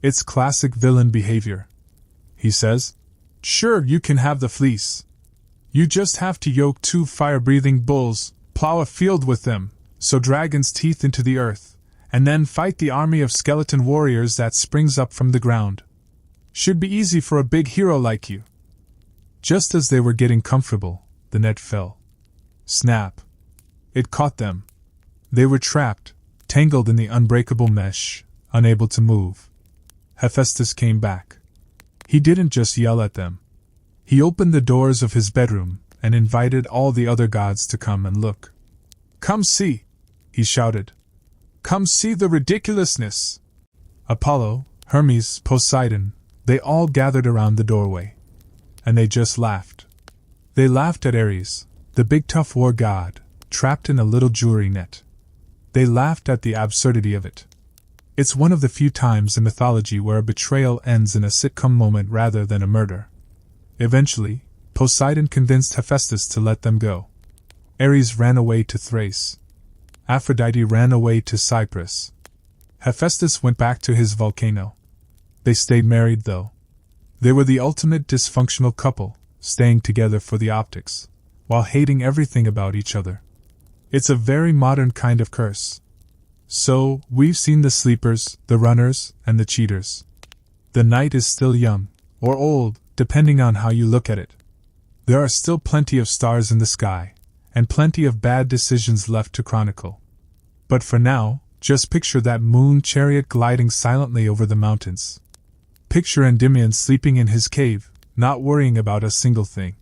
It's classic villain behavior. He says, "Sure, you can have the fleece. You just have to yoke 2 fire-breathing bulls, plow a field with them, sow dragons' teeth into the earth, and then fight the army of skeleton warriors that springs up from the ground. Should be easy for a big hero like you." Just as they were getting comfortable, the net fell. Snap! It caught them. They were trapped, tangled in the unbreakable mesh, unable to move. Hephaestus came back. He didn't just yell at them. He opened the doors of his bedroom and invited all the other gods to come and look. "Come see!" he shouted. "Come see the ridiculousness!" Apollo, Hermes, Poseidon, they all gathered around the doorway. And they just laughed. They laughed at Ares, the big tough war god, trapped in a little jewelry net. They laughed at the absurdity of it. It's one of the few times in mythology where a betrayal ends in a sitcom moment rather than a murder. Eventually, Poseidon convinced Hephaestus to let them go. Ares ran away to Thrace. Aphrodite ran away to Cyprus. Hephaestus went back to his volcano. They stayed married, though. They were the ultimate dysfunctional couple, staying together for the optics, while hating everything about each other. It's a very modern kind of curse. So, we've seen the sleepers, the runners, and the cheaters. The night is still young, or old, depending on how you look at it. There are still plenty of stars in the sky, and plenty of bad decisions left to chronicle. But for now, just picture that moon chariot gliding silently over the mountains. Picture Endymion sleeping in his cave, not worrying about a single thing.